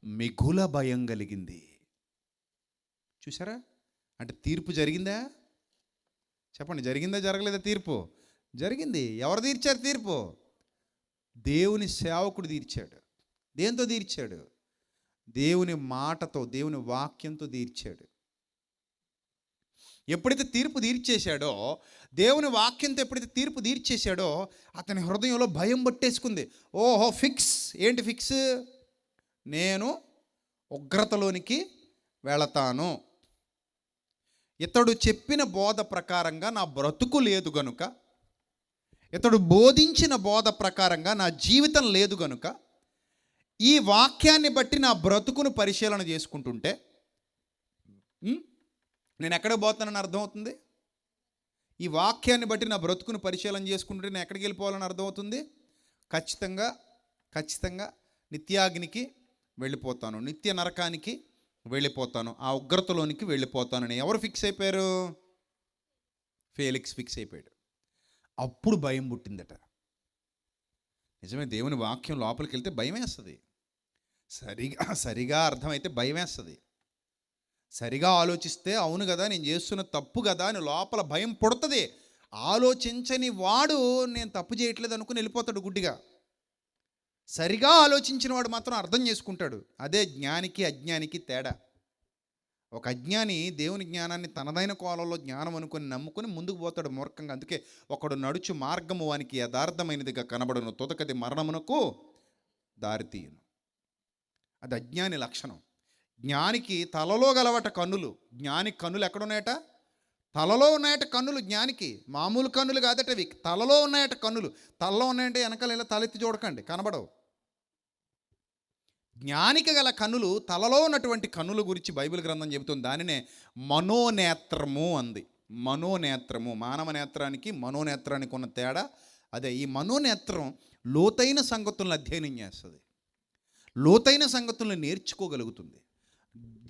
మిగుల భయం కలిగింది. చూసారా? అంటే తీర్పు జరిగిందా? చెప్పండి, జరిగిందా జరగలేదా? తీర్పు జరిగింది. ఎవరు తీర్చారు తీర్పు? దేవుని సేవకుడు తీర్చాడు. దేంతో తీర్చాడు? దేవుని మాటతో, దేవుని వాక్యంతో తీర్చాడు. ఎప్పుడైతే తీర్పు తీర్చేశాడో, దేవుని వాక్యంతో ఎప్పుడైతే తీర్పు తీర్చేశాడో, అతని హృదయంలో భయం పట్టేసుకుంది. ఓహో, ఫిక్స్. ఏంటి ఫిక్స్? నేను ఉగ్రతలోనికి వెళతాను. ఇతడు చెప్పిన బోధ ప్రకారంగా నా బ్రతుకు లేదు గనుక, ఇతడు బోధించిన బోధ ప్రకారంగా నా జీవితం లేదు గనుక, ఈ వాక్యాన్ని బట్టి నా బ్రతుకును పరిశీలన చేసుకుంటుంటే నేను ఎక్కడికి పోతానని అర్థమవుతుంది. ఈ వాక్యాన్ని బట్టి నా బ్రతుకును పరిశీలన చేసుకుంటుంటే నేను ఎక్కడికి వెళ్ళిపోవాలని అర్థమవుతుంది. ఖచ్చితంగా నిత్యాగ్నికి వెళ్ళిపోతాను, నిత్య నరకానికి వెళ్ళిపోతాను, ఆ ఉగ్రతలోనికి వెళ్ళిపోతానని ఎవరు ఫిక్స్ అయిపోయారు? ఫేలిక్స్ ఫిక్స్ అయిపోయాడు. అప్పుడు భయం పుట్టిందట. నిజమే, దేవుని వాక్యం లోపలికి వెళ్తే భయం వేస్తుంది. సరిగా అర్థమైతే భయం వేస్తుంది. సరిగా ఆలోచిస్తే అవును కదా, నేను చేస్తున్న తప్పు కదా అని లోపల భయం పుడుతుంది. ఆలోచించని వాడు నేను తప్పు చేయట్లేదు అనుకుని వెళ్ళిపోతాడు గుడ్డిగా. సరిగా ఆలోచించిన వాడు మాత్రం అర్థం చేసుకుంటాడు. అదే జ్ఞానికి అజ్ఞానికి తేడా. ఒక అజ్ఞాని దేవుని జ్ఞానాన్ని తనదైన కోణంలో జ్ఞానం అనుకుని నమ్ముకుని ముందుకు పోతాడు మూర్ఖంగా. అందుకే ఒకడు నడుచు మార్గము వానికి యథార్థమైనదిగా కనబడును, తుదకది మరణమునకు దారితీయును. అది అజ్ఞాని లక్షణం. జ్ఞానికి తలలో గలవట కన్నులు. జ్ఞాని కన్నులు ఎక్కడున్నాయట? తలలో ఉన్నాయట కన్నులు. జ్ఞానికి మామూలు కన్నులు కాదట అవి, తలలో ఉన్నాయట కన్నులు. తలలో ఉన్నాయంటే వెనకాల ఇలా తలెత్తి చూడకండి, కనబడవు. జ్ఞానికి గల కన్నులు, తలలో ఉన్నటువంటి కన్నుల గురించి బైబిల్ గ్రంథం చెబుతుంది. దానినే మనోనేత్రము అంది. మనోనేత్రము, మానవ నేత్రానికి మనోనేత్రానికి ఉన్న తేడా అదే. ఈ మనోనేత్రం లోతైన సంగతులను అధ్యయనం చేస్తుంది, లోతైన సంగతులను నేర్చుకోగలుగుతుంది.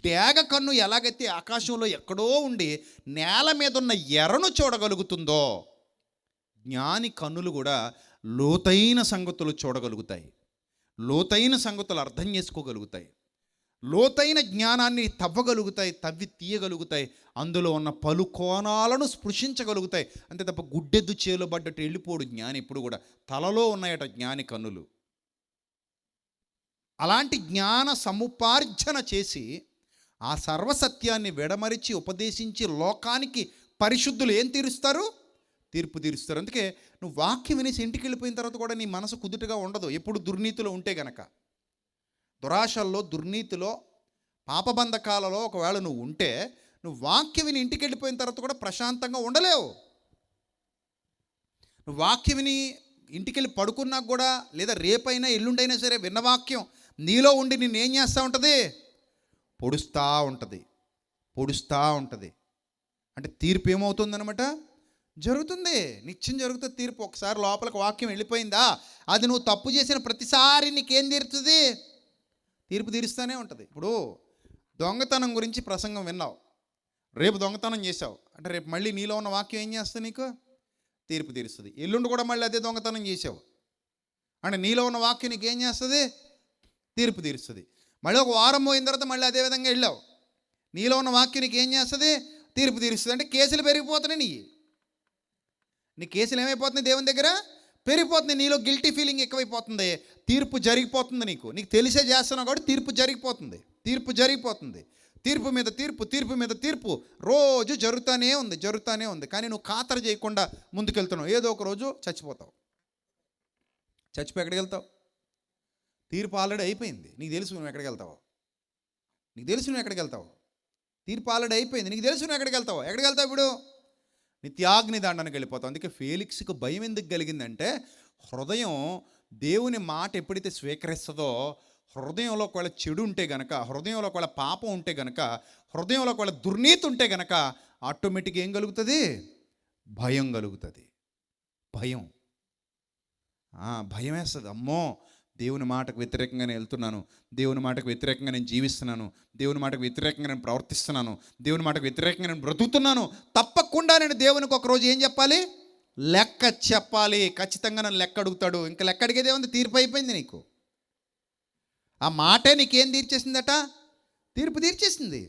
డేగ కన్ను ఎలాగైతే ఆకాశంలో ఎక్కడో ఉండి నేల మీద ఉన్న ఎర్రను చూడగలుగుతుందో, జ్ఞాని కన్నులు కూడా లోతైన సంగతులు చూడగలుగుతాయి, లోతైన సంగతులు అర్థం చేసుకోగలుగుతాయి, లోతైన జ్ఞానాన్ని తవ్వగలుగుతాయి, తవ్వి తీయగలుగుతాయి, అందులో ఉన్న పలు కోణాలను స్పృశించగలుగుతాయి. అంతే తప్ప గుడ్డెద్దు చేలుబడ్డట్టు వెళ్ళిపోడు జ్ఞాని. ఇప్పుడు కూడా తలలో ఉన్నాయట జ్ఞాని కన్నులు. అలాంటి జ్ఞాన సముపార్జన చేసి ఆ సర్వసత్యాన్ని విడమరిచి ఉపదేశించి లోకానికి పరిశుద్ధులు ఏం తీరుస్తారు? తీర్పు తీరుస్తారు. అందుకే నువ్వు వాక్యం వినేసి ఇంటికి వెళ్ళిపోయిన తర్వాత కూడా నీ మనసు కుదుటగా ఉండదు. ఎప్పుడు దుర్నీతిలో ఉంటే గనక, దురాశల్లో, దుర్నీతిలో, పాపబంధకాలలో ఒకవేళ నువ్వు ఉంటే, నువ్వు వాక్యం విని ఇంటికి వెళ్ళిపోయిన తర్వాత కూడా ప్రశాంతంగా ఉండలేవు. నువ్వు వాక్యం విని ఇంటికి వెళ్ళి పడుకున్నాక కూడా, లేదా రేపైనా ఎల్లుండైనా సరే విన్న వాక్యం నీలో ఉండి నిన్నేం చేస్తూ ఉంటుంది? పొడుస్తూ ఉంటుంది. అంటే తీర్పు ఏమవుతుందనమాట? జరుగుతుంది, నిత్యం జరుగుతుంది తీర్పు. ఒకసారి లోపలికి వాక్యం వెళ్ళిపోయిందా, అది నువ్వు తప్పు చేసిన ప్రతిసారి నీకేం తీరుతుంది? తీర్పు తీరుస్తూనే ఉంటుంది. ఇప్పుడు దొంగతనం గురించి ప్రసంగం విన్నావు, రేపు దొంగతనం చేసావు అంటే రేపు మళ్ళీ నీలో ఉన్న వాక్యం ఏం చేస్తుంది? నీకు తీర్పు తీరుస్తుంది. ఎల్లుండి కూడా మళ్ళీ అదే దొంగతనం చేసావు అంటే నీలో ఉన్న వాక్యం నీకు ఏం చేస్తుంది? తీర్పు తీరుస్తుంది. మళ్ళీ ఒక వారం పోయిన తర్వాత మళ్ళీ అదే విధంగా వెళ్ళావు, నీలో ఉన్న వాక్యం నీకు ఏం చేస్తుంది? తీర్పు తీరుస్తుంది. అంటే కేసులు పెరిగిపోతున్నాయి. నీ కేసులు ఏమైపోతున్నాయి? దేవుని దగ్గర పెరిగిపోతుంది. నీలో గిల్టీ ఫీలింగ్ ఎక్కువైపోతుంది. తీర్పు జరిగిపోతుంది. నీకు తెలిసే చేస్తున్నావు కాబట్టి తీర్పు జరిగిపోతుంది. తీర్పు మీద తీర్పు రోజు జరుగుతూనే ఉంది. కానీ నువ్వు ఖాతరు చేయకుండా ముందుకెళ్తున్నావు. ఏదో ఒక రోజు చచ్చిపోతావు. చచ్చిపోయి ఎక్కడికి వెళ్తావు? తీర్పు ఆల్రెడీ అయిపోయింది, నీకు తెలుసు నువ్వు ఎక్కడికి వెళ్తావు. తీర్పు ఆల్రెడీ అయిపోయింది, నీకు తెలుసు నువ్వు ఎక్కడికి వెళ్తావు. ఇప్పుడు నిత్యాగ్ని దండనకి వెళ్ళిపోతావు. అందుకే ఫేలిక్స్కి భయం ఎందుకు కలిగిందంటే, హృదయం దేవుని మాట ఎప్పుడైతే స్వీకరిస్తుందో, హృదయంలో ఒకవేళ చెడు ఉంటే గనక, హృదయంలో ఒకవేళ పాపం ఉంటే గనక, హృదయంలో ఒకవేళ దుర్నీతి ఉంటే గనక, ఆటోమేటిక్గా ఏం కలుగుతుంది? భయం కలుగుతుంది. భయం వేస్తుంది. అమ్మో, దేవుని మాటకు వ్యతిరేకంగా నేను వెళ్తున్నాను, దేవుని మాటకు వ్యతిరేకంగా నేను జీవిస్తున్నాను, దేవుని మాటకు వ్యతిరేకంగా నేను ప్రవర్తిస్తున్నాను, దేవుని మాటకు వ్యతిరేకంగా నేను బ్రతుకుతున్నాను. తప్పకుండా నేను దేవునికి ఒకరోజు ఏం చెప్పాలి? లెక్క చెప్పాలి. ఖచ్చితంగా నన్ను లెక్క అడుగుతాడు. ఇంకా లెక్క అడిగేదే ఉంది, తీర్పు అయిపోయింది. నీకు ఆ మాటే నీకేం తీర్చేసిందట? తీర్పు తీర్చేసింది.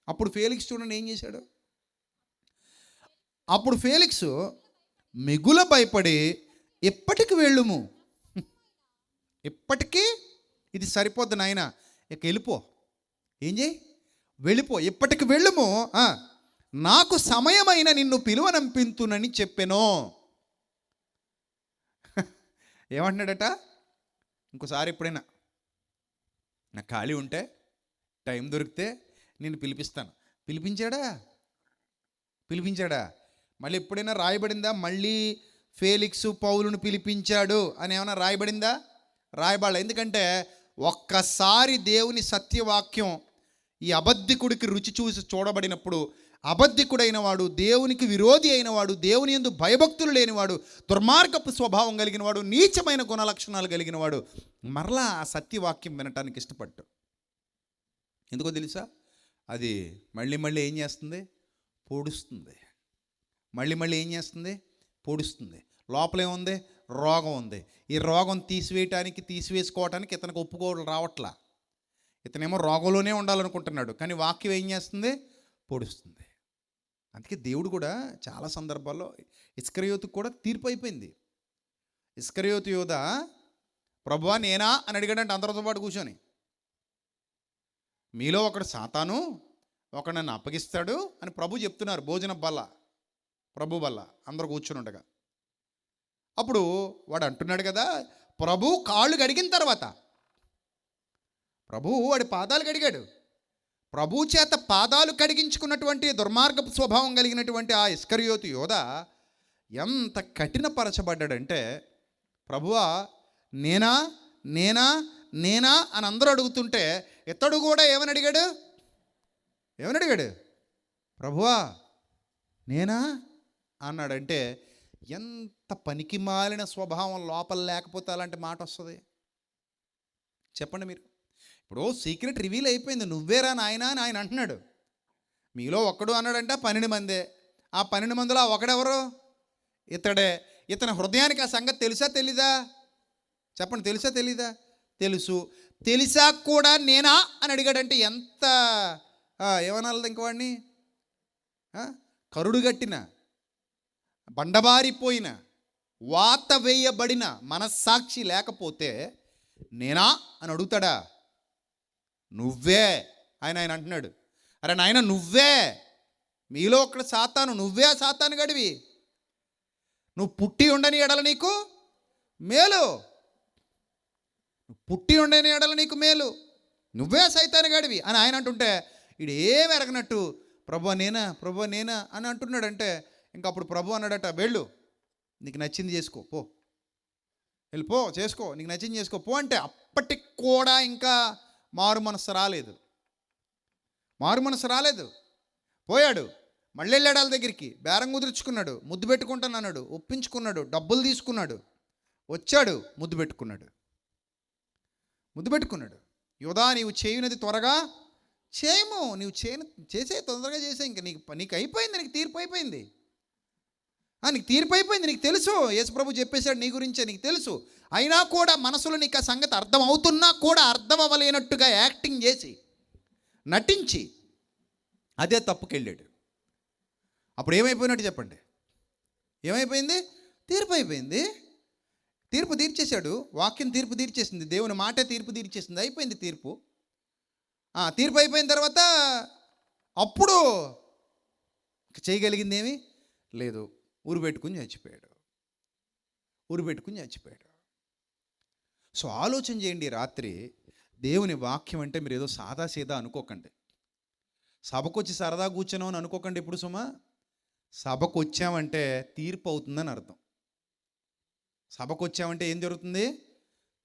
అప్పుడు ఫేలిక్స్ చూడండి ఏం చేశాడు. అప్పుడు ఫేలిక్స్ మిగుల భయపడి, ఎప్పటికి వెళ్ళుము, ఎప్పటికీ ఇది సరిపోద్ది నాయన, ఇక వెళ్ళిపో. ఏం చేయి? వెళ్ళిపో, ఇప్పటికి వెళ్ళుము, నాకు సమయమైన నిన్ను పిలువనంపింతునని చెప్పెను. ఏమంటున్నాడట? ఇంకోసారి ఎప్పుడైనా నాకు ఖాళీ ఉంటే, టైం దొరికితే నేను పిలిపిస్తాను. పిలిపించాడా? మళ్ళీ ఎప్పుడైనా రాయబడిందా మళ్ళీ ఫేలిక్సు పౌలును పిలిపించాడు అని ఏమైనా రాయబడిందా? రాయబడాలి. ఎందుకంటే ఒక్కసారి దేవుని సత్యవాక్యం ఈ అబద్ధికుడికి రుచి చూసి చూడబడినప్పుడు, అబద్ధికుడైన వాడు, దేవునికి విరోధి అయిన వాడు, దేవుని యందు భయభక్తులు లేనివాడు, దుర్మార్గపు స్వభావం కలిగిన వాడు, నీచమైన గుణలక్షణాలు కలిగిన వాడు మరలా ఆ సత్యవాక్యం వినటానికి ఇష్టపడ్డు. ఎందుకో తెలుసా? అది మళ్ళీ ఏం చేస్తుంది? పొడుస్తుంది. మళ్ళీ ఏం చేస్తుంది? పొడుస్తుంది. లోపలేముంది? రోగం ఉంది. ఈ రోగం తీసివేసుకోవటానికి ఇతనికి ఒప్పుకోవడం రావట్లా. ఇతనేమో రోగంలోనే ఉండాలనుకుంటున్నాడు, కానీ వాక్యం ఏం చేస్తుంది? పొడుస్తుంది. అందుకే దేవుడు కూడా చాలా సందర్భాల్లో ఇస్కరియోతుకు కూడా తీర్పు అయిపోయింది. ఇస్కరియోతు యోధ, ప్రభువా నేనా అని అడిగాడంటే అందరితో పాటు కూర్చొని. మీలో ఒకడు సాతాను, ఒకడు నన్ను అప్పగిస్తాడు అని ప్రభు చెప్తున్నారు. భోజన బల్ల, ప్రభు బల్ల అందరూ కూర్చుని ఉండగా అప్పుడు వాడు అంటున్నాడు కదా, ప్రభు కాళ్ళు కడిగిన తర్వాత, ప్రభు వాడి పాదాలు కడిగాడు. ప్రభు చేత పాదాలు కడిగించుకున్నటువంటి దుర్మార్గపు స్వభావం కలిగినటువంటి ఆ ఇస్కరియోతు యోధ ఎంత కఠినపరచబడ్డాడంటే, ప్రభువా నేనా నేనా నేనా అని అందరూ అడుగుతుంటే ఇతడు కూడా ఏమని అడిగాడు? ప్రభువా నేనా అన్నాడంటే ఎంత పనికి మాలిన స్వభావం లోపల లేకపోతే అలాంటి మాట వస్తుంది చెప్పండి మీరు. ఇప్పుడు సీక్రెట్ రివీల్ అయిపోయింది, నువ్వేరా నాయనా అని ఆయన అంటున్నాడు. మీలో ఒక్కడు అన్నాడంటే 12 మందే. ఆ 12 మందిలో ఆ ఒకడెవరు? ఇతడే. ఇతని హృదయానికి ఆ సంగతి తెలుసా తెలీదా? చెప్పండి, తెలుసా తెలీదా? తెలుసు. తెలిసా కూడా నేనా అని అడిగాడంటే ఎంత ఏమనాలి ఇంక వాడిని? కరుడుగట్టిన, బండబారిపోయిన, వాత వేయబడిన మనస్సాక్షి లేకపోతే నేనా అని అడుగుతాడా? నువ్వే ఆయన అంటున్నాడు. అరే నాయన నువ్వే, మీలో ఒకడు సాతాను, నువ్వే ఆ సాతాను గడివి. నువ్వు పుట్టి ఉండని ఎడల నీకు మేలు, పుట్టి ఉండని ఎడల నీకు మేలు, నువ్వే సైతాను గడివి అని ఆయన అంటుంటే వీడు ఏమి ఎరగనట్టు ప్రభువా నేనా అని అంటున్నాడంటే, ఇంకా అప్పుడు ప్రభు అన్నాడట, వెళ్ళు, నీకు నచ్చింది చేసుకో, పో, వెళ్ళిపో, చేసుకో, నీకు నచ్చింది చేసుకో, పో అంటే అప్పటికి కూడా ఇంకా మారు మనసు రాలేదు. పోయాడు, మళ్ళీ వెళ్ళాడు వాళ్ళ దగ్గరికి, బేరం కుదుర్చుకున్నాడు, ముద్దు పెట్టుకుంటానన్నాడు, ఒప్పించుకున్నాడు, డబ్బులు తీసుకున్నాడు, వచ్చాడు, ముద్దు పెట్టుకున్నాడు. యోధా నీవు చేయునది త్వరగా చేయము, నీవు చేసే తొందరగా చేసే, ఇంకా నీకు అయిపోయింది, నీకు తీర్పు అయిపోయింది, నీకు తెలుసు. యేసుప్రభు చెప్పేశాడు నీ గురించే, నీకు తెలుసు. అయినా కూడా మనసులో నీకు ఆ సంగతి అర్థం అవుతున్నా కూడా అర్థం అవ్వలేనట్టుగా యాక్టింగ్ చేసి నటించి అదే తప్పుకెళ్ళాడు. అప్పుడు ఏమైపోయినట్టు చెప్పండి? ఏమైపోయింది? తీర్పు అయిపోయింది. తీర్పు తీర్చేశాడు, వాక్యం తీర్పు తీర్చేసింది, దేవుని మాటే తీర్పు తీర్చేసింది, అయిపోయింది తీర్పు. తీర్పు అయిపోయిన తర్వాత అప్పుడు చేయగలిగింది ఏమీ లేదు. ఊరు పెట్టుకుని చచ్చిపోయాడు. సో ఆలోచన చేయండి, రాత్రి దేవుని వాక్యం అంటే మీరు ఏదో సాదాసీదా అనుకోకండి. సభకు వచ్చి సరదా కూర్చున్నాం అని అనుకోకండి. ఇప్పుడు సుమా సభకు వచ్చామంటే తీర్పు అవుతుందని అర్థం. సభకు వచ్చామంటే ఏం జరుగుతుంది?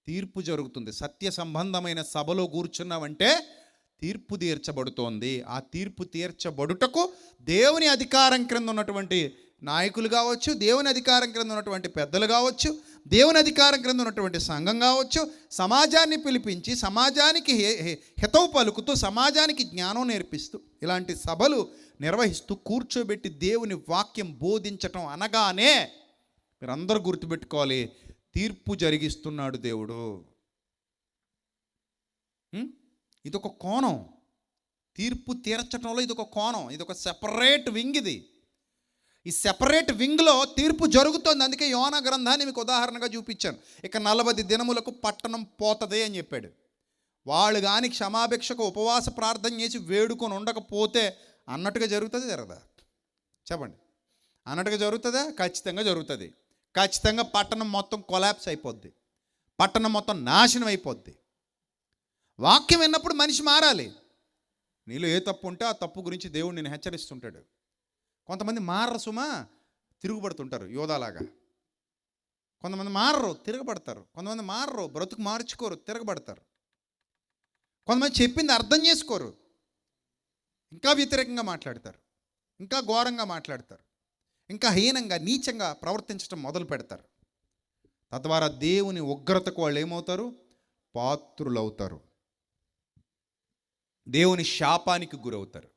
తీర్పు జరుగుతుంది. సత్య సంబంధమైన సభలో కూర్చున్నామంటే తీర్పు తీర్చబడుతోంది. ఆ తీర్పు తీర్చబడుటకు దేవుని అధికారం క్రింద ఉన్నటువంటి నాయకులు కావచ్చు, దేవుని అధికారం క్రింద ఉన్నటువంటి పెద్దలు కావచ్చు, దేవుని అధికారం క్రింద ఉన్నటువంటి సంఘం కావచ్చు, సమాజాన్ని పిలిపించి సమాజానికి హితవు పలుకుతూ సమాజానికి జ్ఞానం నేర్పిస్తూ ఇలాంటి సభలు నిర్వహిస్తూ కూర్చోబెట్టి దేవుని వాక్యం బోధించటం అనగానే మీరందరూ గుర్తుపెట్టుకోవాలి, తీర్పు జరిగిస్తున్నాడు దేవుడు. ఇదొక కోణం, తీర్పు తీర్చటంలో ఇదొక కోణం, ఇదొక సెపరేట్ వింగ్. ఈ సెపరేట్ వింగ్లో తీర్పు జరుగుతుంది. అందుకే యోనా గ్రంథాన్ని మీకు ఉదాహరణగా చూపించాను. ఇక 40 దినములకు పట్టణం పోతుంది అని చెప్పాడు. వాళ్ళు కానీ క్షమాభిక్షకు ఉపవాస ప్రార్థన చేసి వేడుకొని ఉండకపోతే అన్నట్టుగా జరుగుతుంది జరగదా? చెప్పండి. అన్నట్టుగా జరుగుతుందా? ఖచ్చితంగా జరుగుతుంది. ఖచ్చితంగా పట్టణం మొత్తం కొలాప్స్ అయిపోద్ది, పట్టణం మొత్తం నాశనం అయిపోద్ది. వాక్యం విన్నప్పుడు మనిషి మారాలి. నీలో ఏ తప్పు ఉంటే ఆ తప్పు గురించి దేవుడు నేను హెచ్చరిస్తుంటాడు. కొంతమంది మారరు సుమా, తిరుగుబడుతుంటారు యోధాలాగా. కొంతమంది మారరు, తిరగబడతారు. కొంతమంది మారరు, బ్రతుకు మార్చుకోరు, తిరగబడతారు. కొంతమంది చెప్పింది అర్థం చేసుకోరు, ఇంకా వ్యతిరేకంగా మాట్లాడతారు, ఇంకా ఘోరంగా మాట్లాడతారు, ఇంకా హీనంగా నీచంగా ప్రవర్తించడం మొదలు పెడతారు. తద్వారా దేవుని ఉగ్రతకు వాళ్ళు ఏమవుతారు? పాత్రులు అవుతారు, దేవుని శాపానికి గురవుతారు,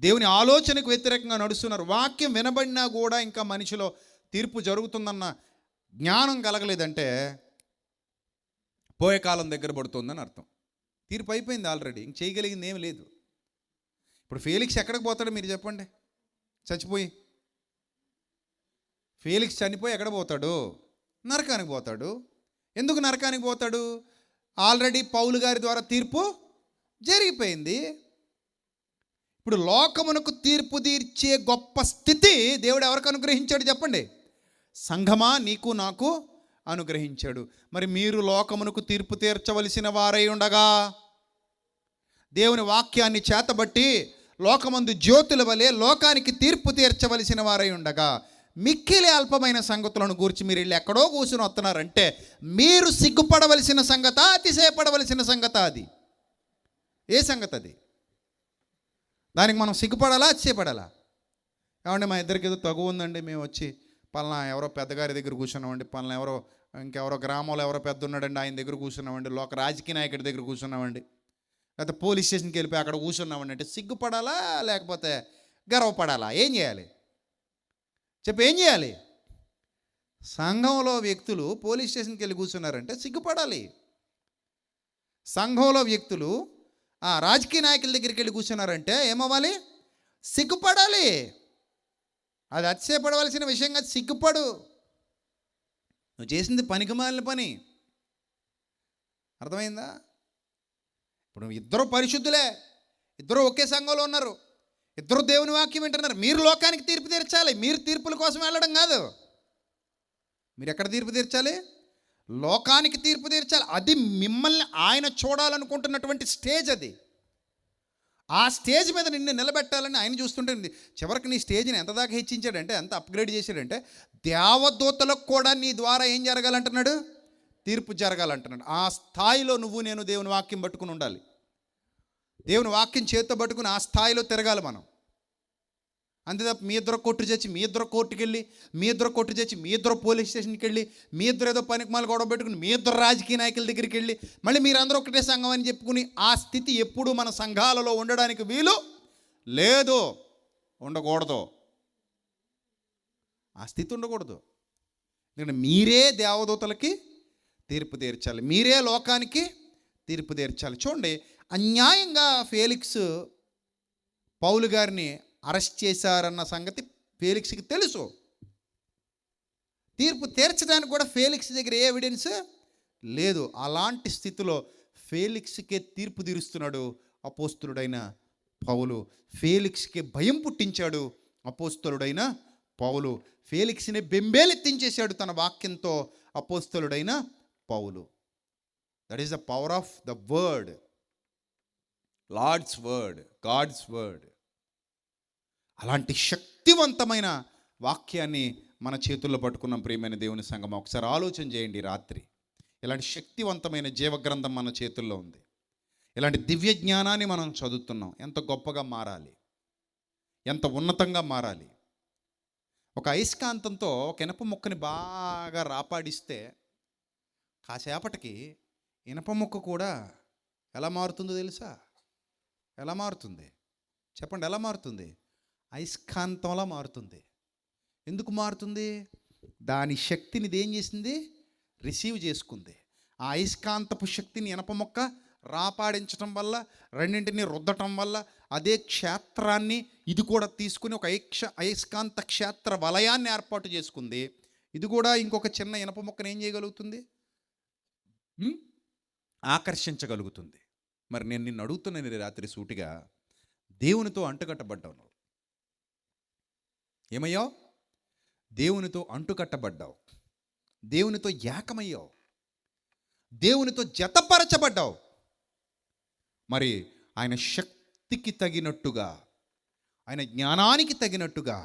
దేవుని ఆలోచనకు వ్యతిరేకంగా నడుస్తున్నారు. వాక్యం వినబడినా కూడా ఇంకా మనిషిలో తీర్పు జరుగుతుందన్న జ్ఞానం కలగలేదంటే పోయే కాలం దగ్గర పడుతుందని అర్థం. తీర్పు అయిపోయింది ఆల్రెడీ, ఇంక చేయగలిగింది ఏమి లేదు. ఇప్పుడు ఫేలిక్స్ ఎక్కడికి పోతాడో మీరు చెప్పండి? చచ్చిపోయి ఫేలిక్స్ చనిపోయి ఎక్కడ పోతాడు? నరకానికి పోతాడు. ఎందుకు నరకానికి పోతాడు? ఆల్రెడీ పౌలు గారి ద్వారా తీర్పు జరిగిపోయింది. ఇప్పుడు లోకమునకు తీర్పు తీర్చే గొప్ప స్థితి దేవుడు ఎవరికి అనుగ్రహించాడు చెప్పండి? సంఘమా, నీకు నాకు అనుగ్రహించాడు. మరి మీరు లోకమునకు తీర్పు తీర్చవలసిన వారై ఉండగా, దేవుని వాక్యాన్ని చేతబట్టి లోకమందు జ్యోతుల వలె లోకానికి తీర్పు తీర్చవలసిన వారై ఉండగా, మిక్కిలి అల్పమైన సంగతులను గూర్చి మీరు వెళ్ళి ఎక్కడో కూర్చుని వస్తున్నారంటే మీరు సిగ్గుపడవలసిన సంగత, అతిశయపడవలసిన సంగత? అది ఏ సంగతి? అది దానికి మనం సిగ్గుపడాలా, అతిశయపడాలా? ఏమంటే మా ఇద్దరికి ఏదో తగువ ఉందండి, మేము వచ్చి పలానా ఎవరో పెద్దగారి దగ్గర కూర్చున్నామండి, పలానా ఎవరో ఇంకెవరో గ్రామంలో ఎవరో పెద్ద ఉన్నాడండి ఆయన దగ్గర కూర్చున్నామండి, లోక రాజకీయ నాయకుడి దగ్గర కూర్చున్నామండి, లేకపోతే పోలీస్ స్టేషన్కి వెళ్ళిపోయి అక్కడ కూర్చున్నామండి అంటే సిగ్గుపడాలా లేకపోతే గర్వపడాలా? ఏం చేయాలి చెప్పి? ఏం చేయాలి? సంఘంలో వ్యక్తులు పోలీస్ స్టేషన్కి వెళ్ళి కూర్చున్నారంటే సిగ్గుపడాలి. సంఘంలో వ్యక్తులు రాజకీయ నాయకుల దగ్గరికి వెళ్ళి కూర్చున్నారంటే ఏమవ్వాలి? సిగ్గుపడాలి. అది అతిశయపడవలసిన విషయంగా సిగ్గుపడు. నువ్వు చేసింది పనికిమాలిన పని. అర్థమైందా? ఇప్పుడు ఇద్దరు పరిశుద్ధులే, ఇద్దరు ఒకే సంఘంలో ఉన్నారు, ఇద్దరు దేవుని వాక్యం వింటున్నారు. మీరు లోకానికి తీర్పు తీర్చాలి, మీరు తీర్పుల కోసం వెళ్ళడం కాదు. మీరు ఎక్కడ తీర్పు తీర్చాలి? లోకానికి తీర్పు తీర్చాలి. అది మిమ్మల్ని ఆయన చూడాలనుకుంటున్నటువంటి స్టేజ్. అది ఆ స్టేజ్ మీద నిన్ను నిలబెట్టాలని ఆయన చూస్తుంటుంది. చివరికి నీ స్టేజ్ని ఎంత దాకా హెచ్చించాడంటే, ఎంత అప్గ్రేడ్ చేశాడంటే, దేవదూతలకు కూడా నీ ద్వారా ఏం జరగాలంటున్నాడు? తీర్పు జరగాలంటున్నాడు. ఆ స్థాయిలో నువ్వు నేను దేవుని వాక్యం పట్టుకుని ఉండాలి. దేవుని వాక్యం చేతితో పట్టుకుని ఆ స్థాయిలో తిరగాలి మనం. అంతే తప్ప మీ ఇద్దరు కొట్టు చేసి మీ ఇద్దరు కోర్టుకి వెళ్ళి, మీ ఇద్దరు కొట్టు చేసి మీ ఇద్దరు పోలీస్ స్టేషన్కి వెళ్ళి, మీ ఇద్దరు ఏదో పనికిమాల గొడవ పెట్టుకుని మీ ఇద్దరు రాజకీయ నాయకుల దగ్గరికి వెళ్ళి మళ్ళీ మీరందరూ ఒకటే సంఘం అని చెప్పుకుని ఆ స్థితి ఎప్పుడు మన సంఘాలలో ఉండడానికి వీలు లేదు, ఉండకూడదు. ఆ స్థితి ఉండకూడదు. ఎందుకంటే మీరే దేవదూతలకి తీర్పు తీర్చాలి, మీరే లోకానికి తీర్పు తీర్చాలి. చూడండి, అన్యాయంగా ఫేలిక్స్ పౌలు గారిని అరెస్ట్ చేశారన్న సంగతి ఫేలిక్స్కి తెలుసు. తీర్పు తీర్చడానికి కూడా ఫేలిక్స్ దగ్గర ఏ ఎవిడెన్స్ లేదు. అలాంటి స్థితిలో ఫేలిక్స్కే తీర్పు తీరుస్తున్నాడు అపోస్తలుడైన పౌలు. ఫేలిక్స్కి భయం పుట్టించాడు అపోస్తలుడైన పౌలు. ఫేలిక్స్ని బెంబేలెత్తించేశాడు తన వాక్యంతో అపోస్తలుడైన Paul. That is the power of the word, Lord's word, God's word. అలాంటి శక్తివంతమైన వాక్యాన్ని మన చేతుల్లో పట్టుకున్నాం ప్రియమైన దేవుని సంఘం. ఒకసారి ఆలోచన చేయండి. రాత్రి ఇలాంటి శక్తివంతమైన జీవగ్రంథం మన చేతుల్లో ఉంది. ఇలాంటి దివ్య జ్ఞానాన్ని మనం చదువుతున్నాం. ఎంత గొప్పగా మారాలి, ఎంత ఉన్నతంగా మారాలి. ఒక అయస్కాంతంతో ఒక ఇనప ముక్కని బాగా రాపాడిస్తే కాసేపటికి ఇనప ముక్క కూడా ఎలా మారుతుందో తెలుసా? ఎలా మారుతుంది చెప్పండి? ఎలా మారుతుంది? అయస్కాంతంలా మారుతుంది. ఎందుకు మారుతుంది? దాని శక్తిని ఇదేం చేసింది? రిసీవ్ చేసుకుంది. ఆ అయస్కాంతపు శక్తిని ఇనప మొక్క రాపాడించటం వల్ల, రెండింటిని రుద్దటం వల్ల అదే క్షేత్రాన్ని ఇది కూడా తీసుకుని ఒక అయస్కాంత క్షేత్ర వలయాన్ని ఏర్పాటు చేసుకుంది. ఇది కూడా ఇంకొక చిన్న ఇనప మొక్కను ఏం చేయగలుగుతుంది? ఆకర్షించగలుగుతుంది. మరి నేను నిన్ను అడుగుతున్నాను ఈ రాత్రి సూటిగా, దేవునితో అంటుకట్టబడ్డావు నువ్వు. ఏమయ్యావు? దేవునితో అంటుకట్టబడ్డావు, దేవునితో ఏకమయ్యావు, దేవునితో జతపరచబడ్డావు. మరి ఆయన శక్తికి తగినట్టుగా, ఆయన జ్ఞానానికి తగినట్టుగా,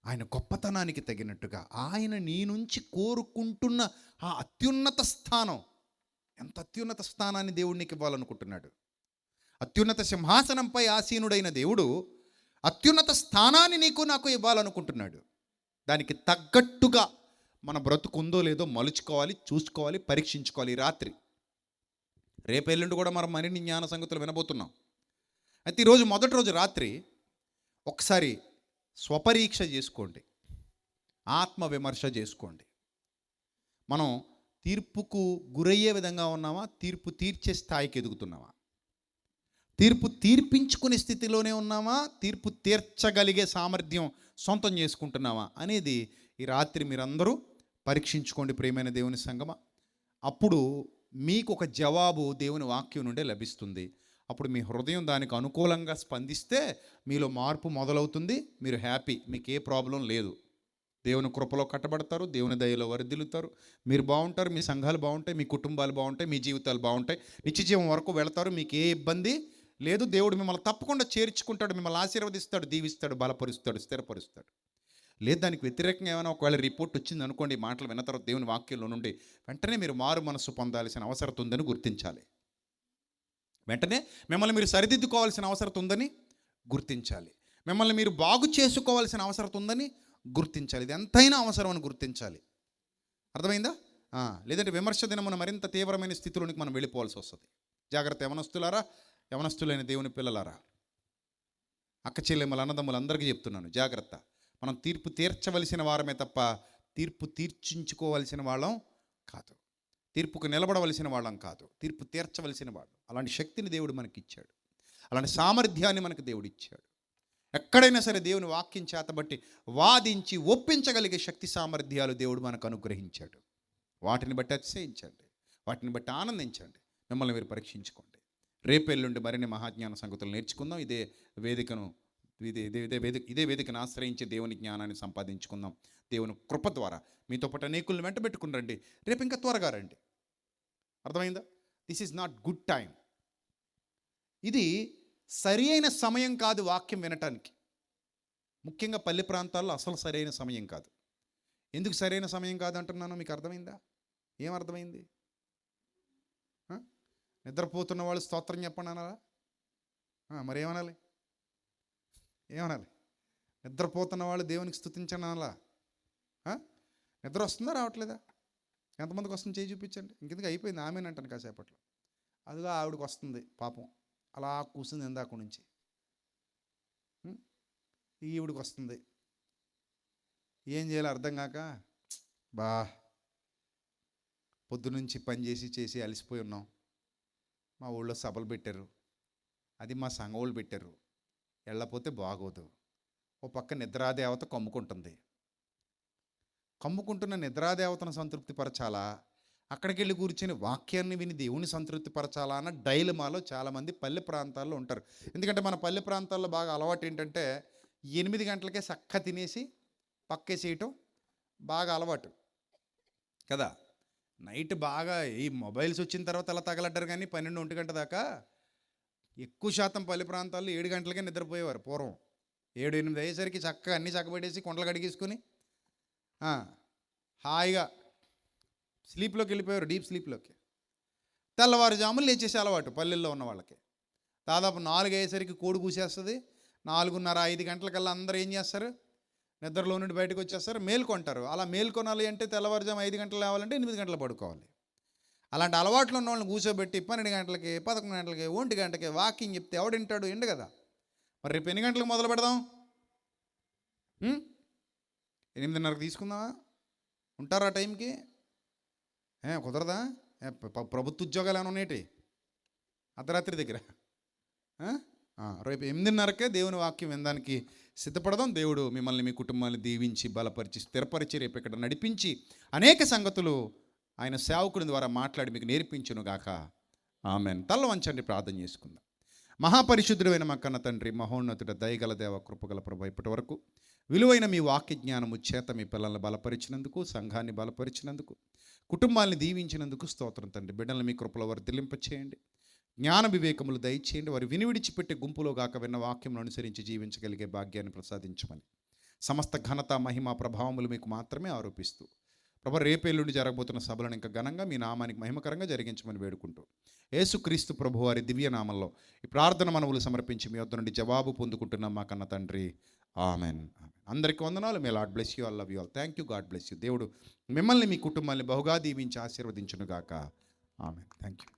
ఆయన గొప్పతనానికి తగినట్టుగా ఆయన నీ నుంచి కోరుకుంటున్న ఆ అత్యున్నత స్థానం, ఎంత అత్యున్నత స్థానాన్ని దేవుడు నీకు ఇవ్వాలనుకుంటున్నాడు. అత్యున్నత సింహాసనంపై ఆసీనుడైన దేవుడు అత్యున్నత స్థానాన్ని నీకు నాకు ఇవ్వాలనుకుంటున్నాడు. దానికి తగ్గట్టుగా మన బ్రతుకుందో లేదో మలుచుకోవాలి, చూసుకోవాలి, పరీక్షించుకోవాలి. ఈ రాత్రి, రేపు ఎల్లుండి కూడా మనం మరిన్ని జ్ఞాన సంగతులు వినబోతున్నాం. అయితే ఈరోజు మొదటి రోజు రాత్రి ఒకసారి స్వపరీక్ష చేసుకోండి, ఆత్మ విమర్శ చేసుకోండి. మనం తీర్పుకు గురయ్యే విధంగా ఉన్నామా? తీర్పు తీర్చే స్థాయికి ఎదుగుతున్నామా? తీర్పు తీర్పించుకునే స్థితిలోనే ఉన్నామా? తీర్పు తీర్చగలిగే సామర్థ్యం సొంతం చేసుకుంటున్నామా అనేది ఈ రాత్రి మీరందరూ పరీక్షించుకోండి ప్రియమైన దేవుని సంగమా. అప్పుడు మీకు ఒక జవాబు దేవుని వాక్యం నుండే లభిస్తుంది. అప్పుడు మీ హృదయం దానికి అనుకూలంగా స్పందిస్తే మీలో మార్పు మొదలవుతుంది. మీరు హ్యాపీ, మీకు ఏ ప్రాబ్లం లేదు. దేవుని కృపలో కట్టబడతారు, దేవుని దయలో వర్ధిల్లుతారు, మీరు బాగుంటారు, మీ సంఘాలు బాగుంటాయి, మీ కుటుంబాలు బాగుంటాయి, మీ జీవితాలు బాగుంటాయి, నిత్య జీవం వరకు వెళతారు. మీకు ఏ ఇబ్బంది లేదు. దేవుడు మిమ్మల్ని తప్పకుండా చేర్చుకుంటాడు, మిమ్మల్ని ఆశీర్వదిస్తాడు, దీవిస్తాడు, బలపరుస్తాడు, స్థిరపరుస్తాడు. లేదు దానికి వ్యతిరేకంగా ఏమైనా ఒకవేళ రిపోర్ట్ వచ్చింది అనుకోండి, మాటలు విన్న తర్వాత దేవుని వాక్యంలో నుండి వెంటనే మీరు మారు మనస్సు పొందాల్సిన అవసరం ఉందని గుర్తించాలి. వెంటనే మిమ్మల్ని మీరు సరిదిద్దుకోవాల్సిన అవసరం ఉందని గుర్తించాలి. మిమ్మల్ని మీరు బాగు చేసుకోవాల్సిన అవసరం ఉందని గుర్తించాలి. ఇది ఎంతైనా అవసరం అని గుర్తించాలి. అర్థమైందా? లేదంటే విమర్శ దినమున మరింత తీవ్రమైన స్థితిలోనికి మనం వెళ్ళిపోవాల్సి వస్తుంది. జాగ్రత్త యవనస్తులారా, యవనస్తులైన దేవుని పిల్లలారా, అక్క చెల్లెమ్మల అన్నదమ్ములు అందరికీ చెప్తున్నాను, జాగ్రత్త. మనం తీర్పు తీర్చవలసిన వారమే తప్ప తీర్పు తీర్చించుకోవలసిన వాళ్ళం కాదు. తీర్పుకు నిలబడవలసిన వాళ్ళం కాదు, తీర్పు తీర్చవలసిన వాడు. అలాంటి శక్తిని దేవుడు మనకి ఇచ్చాడు, అలాంటి సామర్థ్యాన్ని మనకు దేవుడు ఇచ్చాడు. ఎక్కడైనా సరే దేవుని వాక్యం చేతబట్టి వాదించి ఒప్పించగలిగే శక్తి సామర్థ్యాలు దేవుడు మనకు అనుగ్రహించాడు. వాటిని బట్టి అతిశయించండి, వాటిని బట్టి ఆనందించండి, మిమ్మల్ని మీరు పరీక్షించుకోండి. రేపెల్లుండి మరిన్ని మహాజ్ఞాన సంగతులు నేర్చుకుందాం. ఇదే వేదికను ఆశ్రయించి దేవుని జ్ఞానాన్ని సంపాదించుకుందాం. దేవుని కృప ద్వారా మీతో పాటు అనేకులను వెంట పెట్టుకుని రండి. రేపు ఇంకా త్వరగా రండి. అర్థమైందా? This is not good time. ఇది సరి అయిన సమయం కాదు వాక్యం వినటానికి. ముఖ్యంగా పల్లె ప్రాంతాల్లో అసలు సరైన సమయం కాదు. ఎందుకు సరైన సమయం కాదు అంటున్నానో మీకు అర్థమైందా? ఏమర్థమైంది? నిద్రపోతున్న వాళ్ళు స్తోత్రం చెప్పండి అనాలా? మరి ఏమనాలి? నిద్రపోతున్న వాళ్ళు దేవునికి స్తుతించండి అనాలా? నిద్ర వస్తుందా రావట్లేదా? ఎంతమందికి వస్తుంది చేయి చూపించండి. ఇంకెందుకు అయిపోయింది ఆమెనంటాను కాసేపట్లో. అదిగా ఆవిడకి వస్తుంది పాపం, అలా కూర్చుంది ఇందాక నుంచి. ఈవిడికి వస్తుంది, ఏం చేయాలో అర్థం కాక పొద్దునుంచి పని చేసి అలసిపోయి ఉన్నాం. మా ఊళ్ళో సభలు పెట్టారు, అది మా సంఘ వాళ్ళు పెట్టారు, వెళ్ళకపోతే బాగోదు. ఓ పక్క నిద్రాదేవత కమ్ముకుంటున్న నిద్రాదేవతను సంతృప్తిపరచాలా, అక్కడికి వెళ్ళి కూర్చొని వాక్యాన్ని విని దేవుని సంతృప్తిపరచాలా అన్న డైలమాలో చాలామంది పల్లె ప్రాంతాల్లో ఉంటారు. ఎందుకంటే మన పల్లె ప్రాంతాల్లో బాగా అలవాటు ఏంటంటే 8 గంటలకే చక్క తినేసి పక్కేసేయటం బాగా అలవాటు కదా. నైట్ బాగా ఈ మొబైల్స్ వచ్చిన తర్వాత అలా తగలడ్డారు, కానీ 12-1 గంట దాకా ఎక్కువ శాతం పల్లె ప్రాంతాల్లో 7 గంటలకే నిద్రపోయేవారు పూర్వం. 7-8 అయ్యేసరికి చక్కగా అన్నీ చక్కబెట్టేసి కొండలు కడిగేసుకొని హాయిగా స్లీప్లోకి వెళ్ళిపోయారు, డీప్ స్లీప్లోకి. తెల్లవారుజాములు లేచేసే అలవాటు పల్లెల్లో ఉన్న వాళ్ళకి. దాదాపు 4 అయ్యేసరికి కోడి కూసేస్తుంది. 4:30-5 గంటలకల్లా అందరూ ఏం చేస్తారు? నిద్రలో నుండి బయటకు వచ్చేస్తారు, మేల్కొంటారు. అలా మేల్కొనాలి అంటే తెల్లవారుజాము 5 గంటలు లేవాలంటే 8 గంటలు పడుకోవాలి. అలాంటి అలవాట్లు ఉన్న వాళ్ళని కూర్చోబెట్టి 12 గంటలకి 11 గంటలకి 1 గంటకి వాకింగ్ చెప్తే ఎవడింటాడు? ఎండు కదా. మరి రేపు ఎన్ని గంటలకు మొదలు పెడదాం? 8:30కి తీసుకుందామా? ఉంటారా టైంకి? కుదరదా? ప్రభుత్వ ఉద్యోగాలు ఏమైనా ఉన్నాయేటి అర్ధరాత్రి దగ్గర? రేపు 8:30కే దేవుని వాక్యం వినడానికి సిద్ధపడదాం. దేవుడు మిమ్మల్ని మీ కుటుంబాన్ని దీవించి బలపరిచి స్థిరపరిచి రేపు ఇక్కడ నడిపించి అనేక సంగతులు ఆయన సేవకుని ద్వారా మాట్లాడి మీకు నేర్పించునుగాక. ఆమెన్. తల్ల వంచండి, ప్రార్థన చేసుకుందాం. మహాపరిశుద్ధుడైన మా కన్న తండ్రి, మహోన్నతుడ, దయగల దేవ, కృపగల ప్రభు, ఇప్పటి వరకు విలువైన మీ వాక్య జ్ఞానము చేత మీ పిల్లల్ని బలపరిచినందుకు, సంఘాన్ని బలపరిచినందుకు, కుటుంబాన్ని దీవించినందుకు స్తోత్రం తండ్రి. బిడ్డలను మీ కృపలో వర్ధిల్లింపచేయండి, జ్ఞాన వివేకములు దయచేయండి. వారు వినివిడిచిపెట్టే గుంపులో గాక విన్న వాక్యమును అనుసరించి జీవించగలిగే భాగ్యాన్ని ప్రసాదించమని, సమస్త ఘనత, మహిమ, ప్రభావములు మీకు మాత్రమే ఆరోపిస్తూ, ప్రభు రేపేళ్ళుండి జరగబోతున్న సభలను ఇంకా ఘనంగా మీ నామానికి మహిమకరంగా జరిగించమని వేడుకుంటూ, యేసుక్రీస్తు ప్రభు వారి దివ్య నామంలో ఈ ప్రార్థన మనవులు సమర్పించి మీ వద్ద నుండి జవాబు పొందుకుంటున్నాం మా కన్న తండ్రి. ఆమెన్. అందరికీ వందనాలు. May Lord bless you, all love you all. Thank you, God bless you. దేవుడు మిమ్మల్ని, మీ కుటుంబాన్ని బహుగా దీవించి ఆశీర్వదించునుగాక. ఆమెన్. Thank you.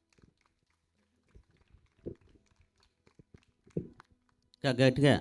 ఇంకా గట్టిగా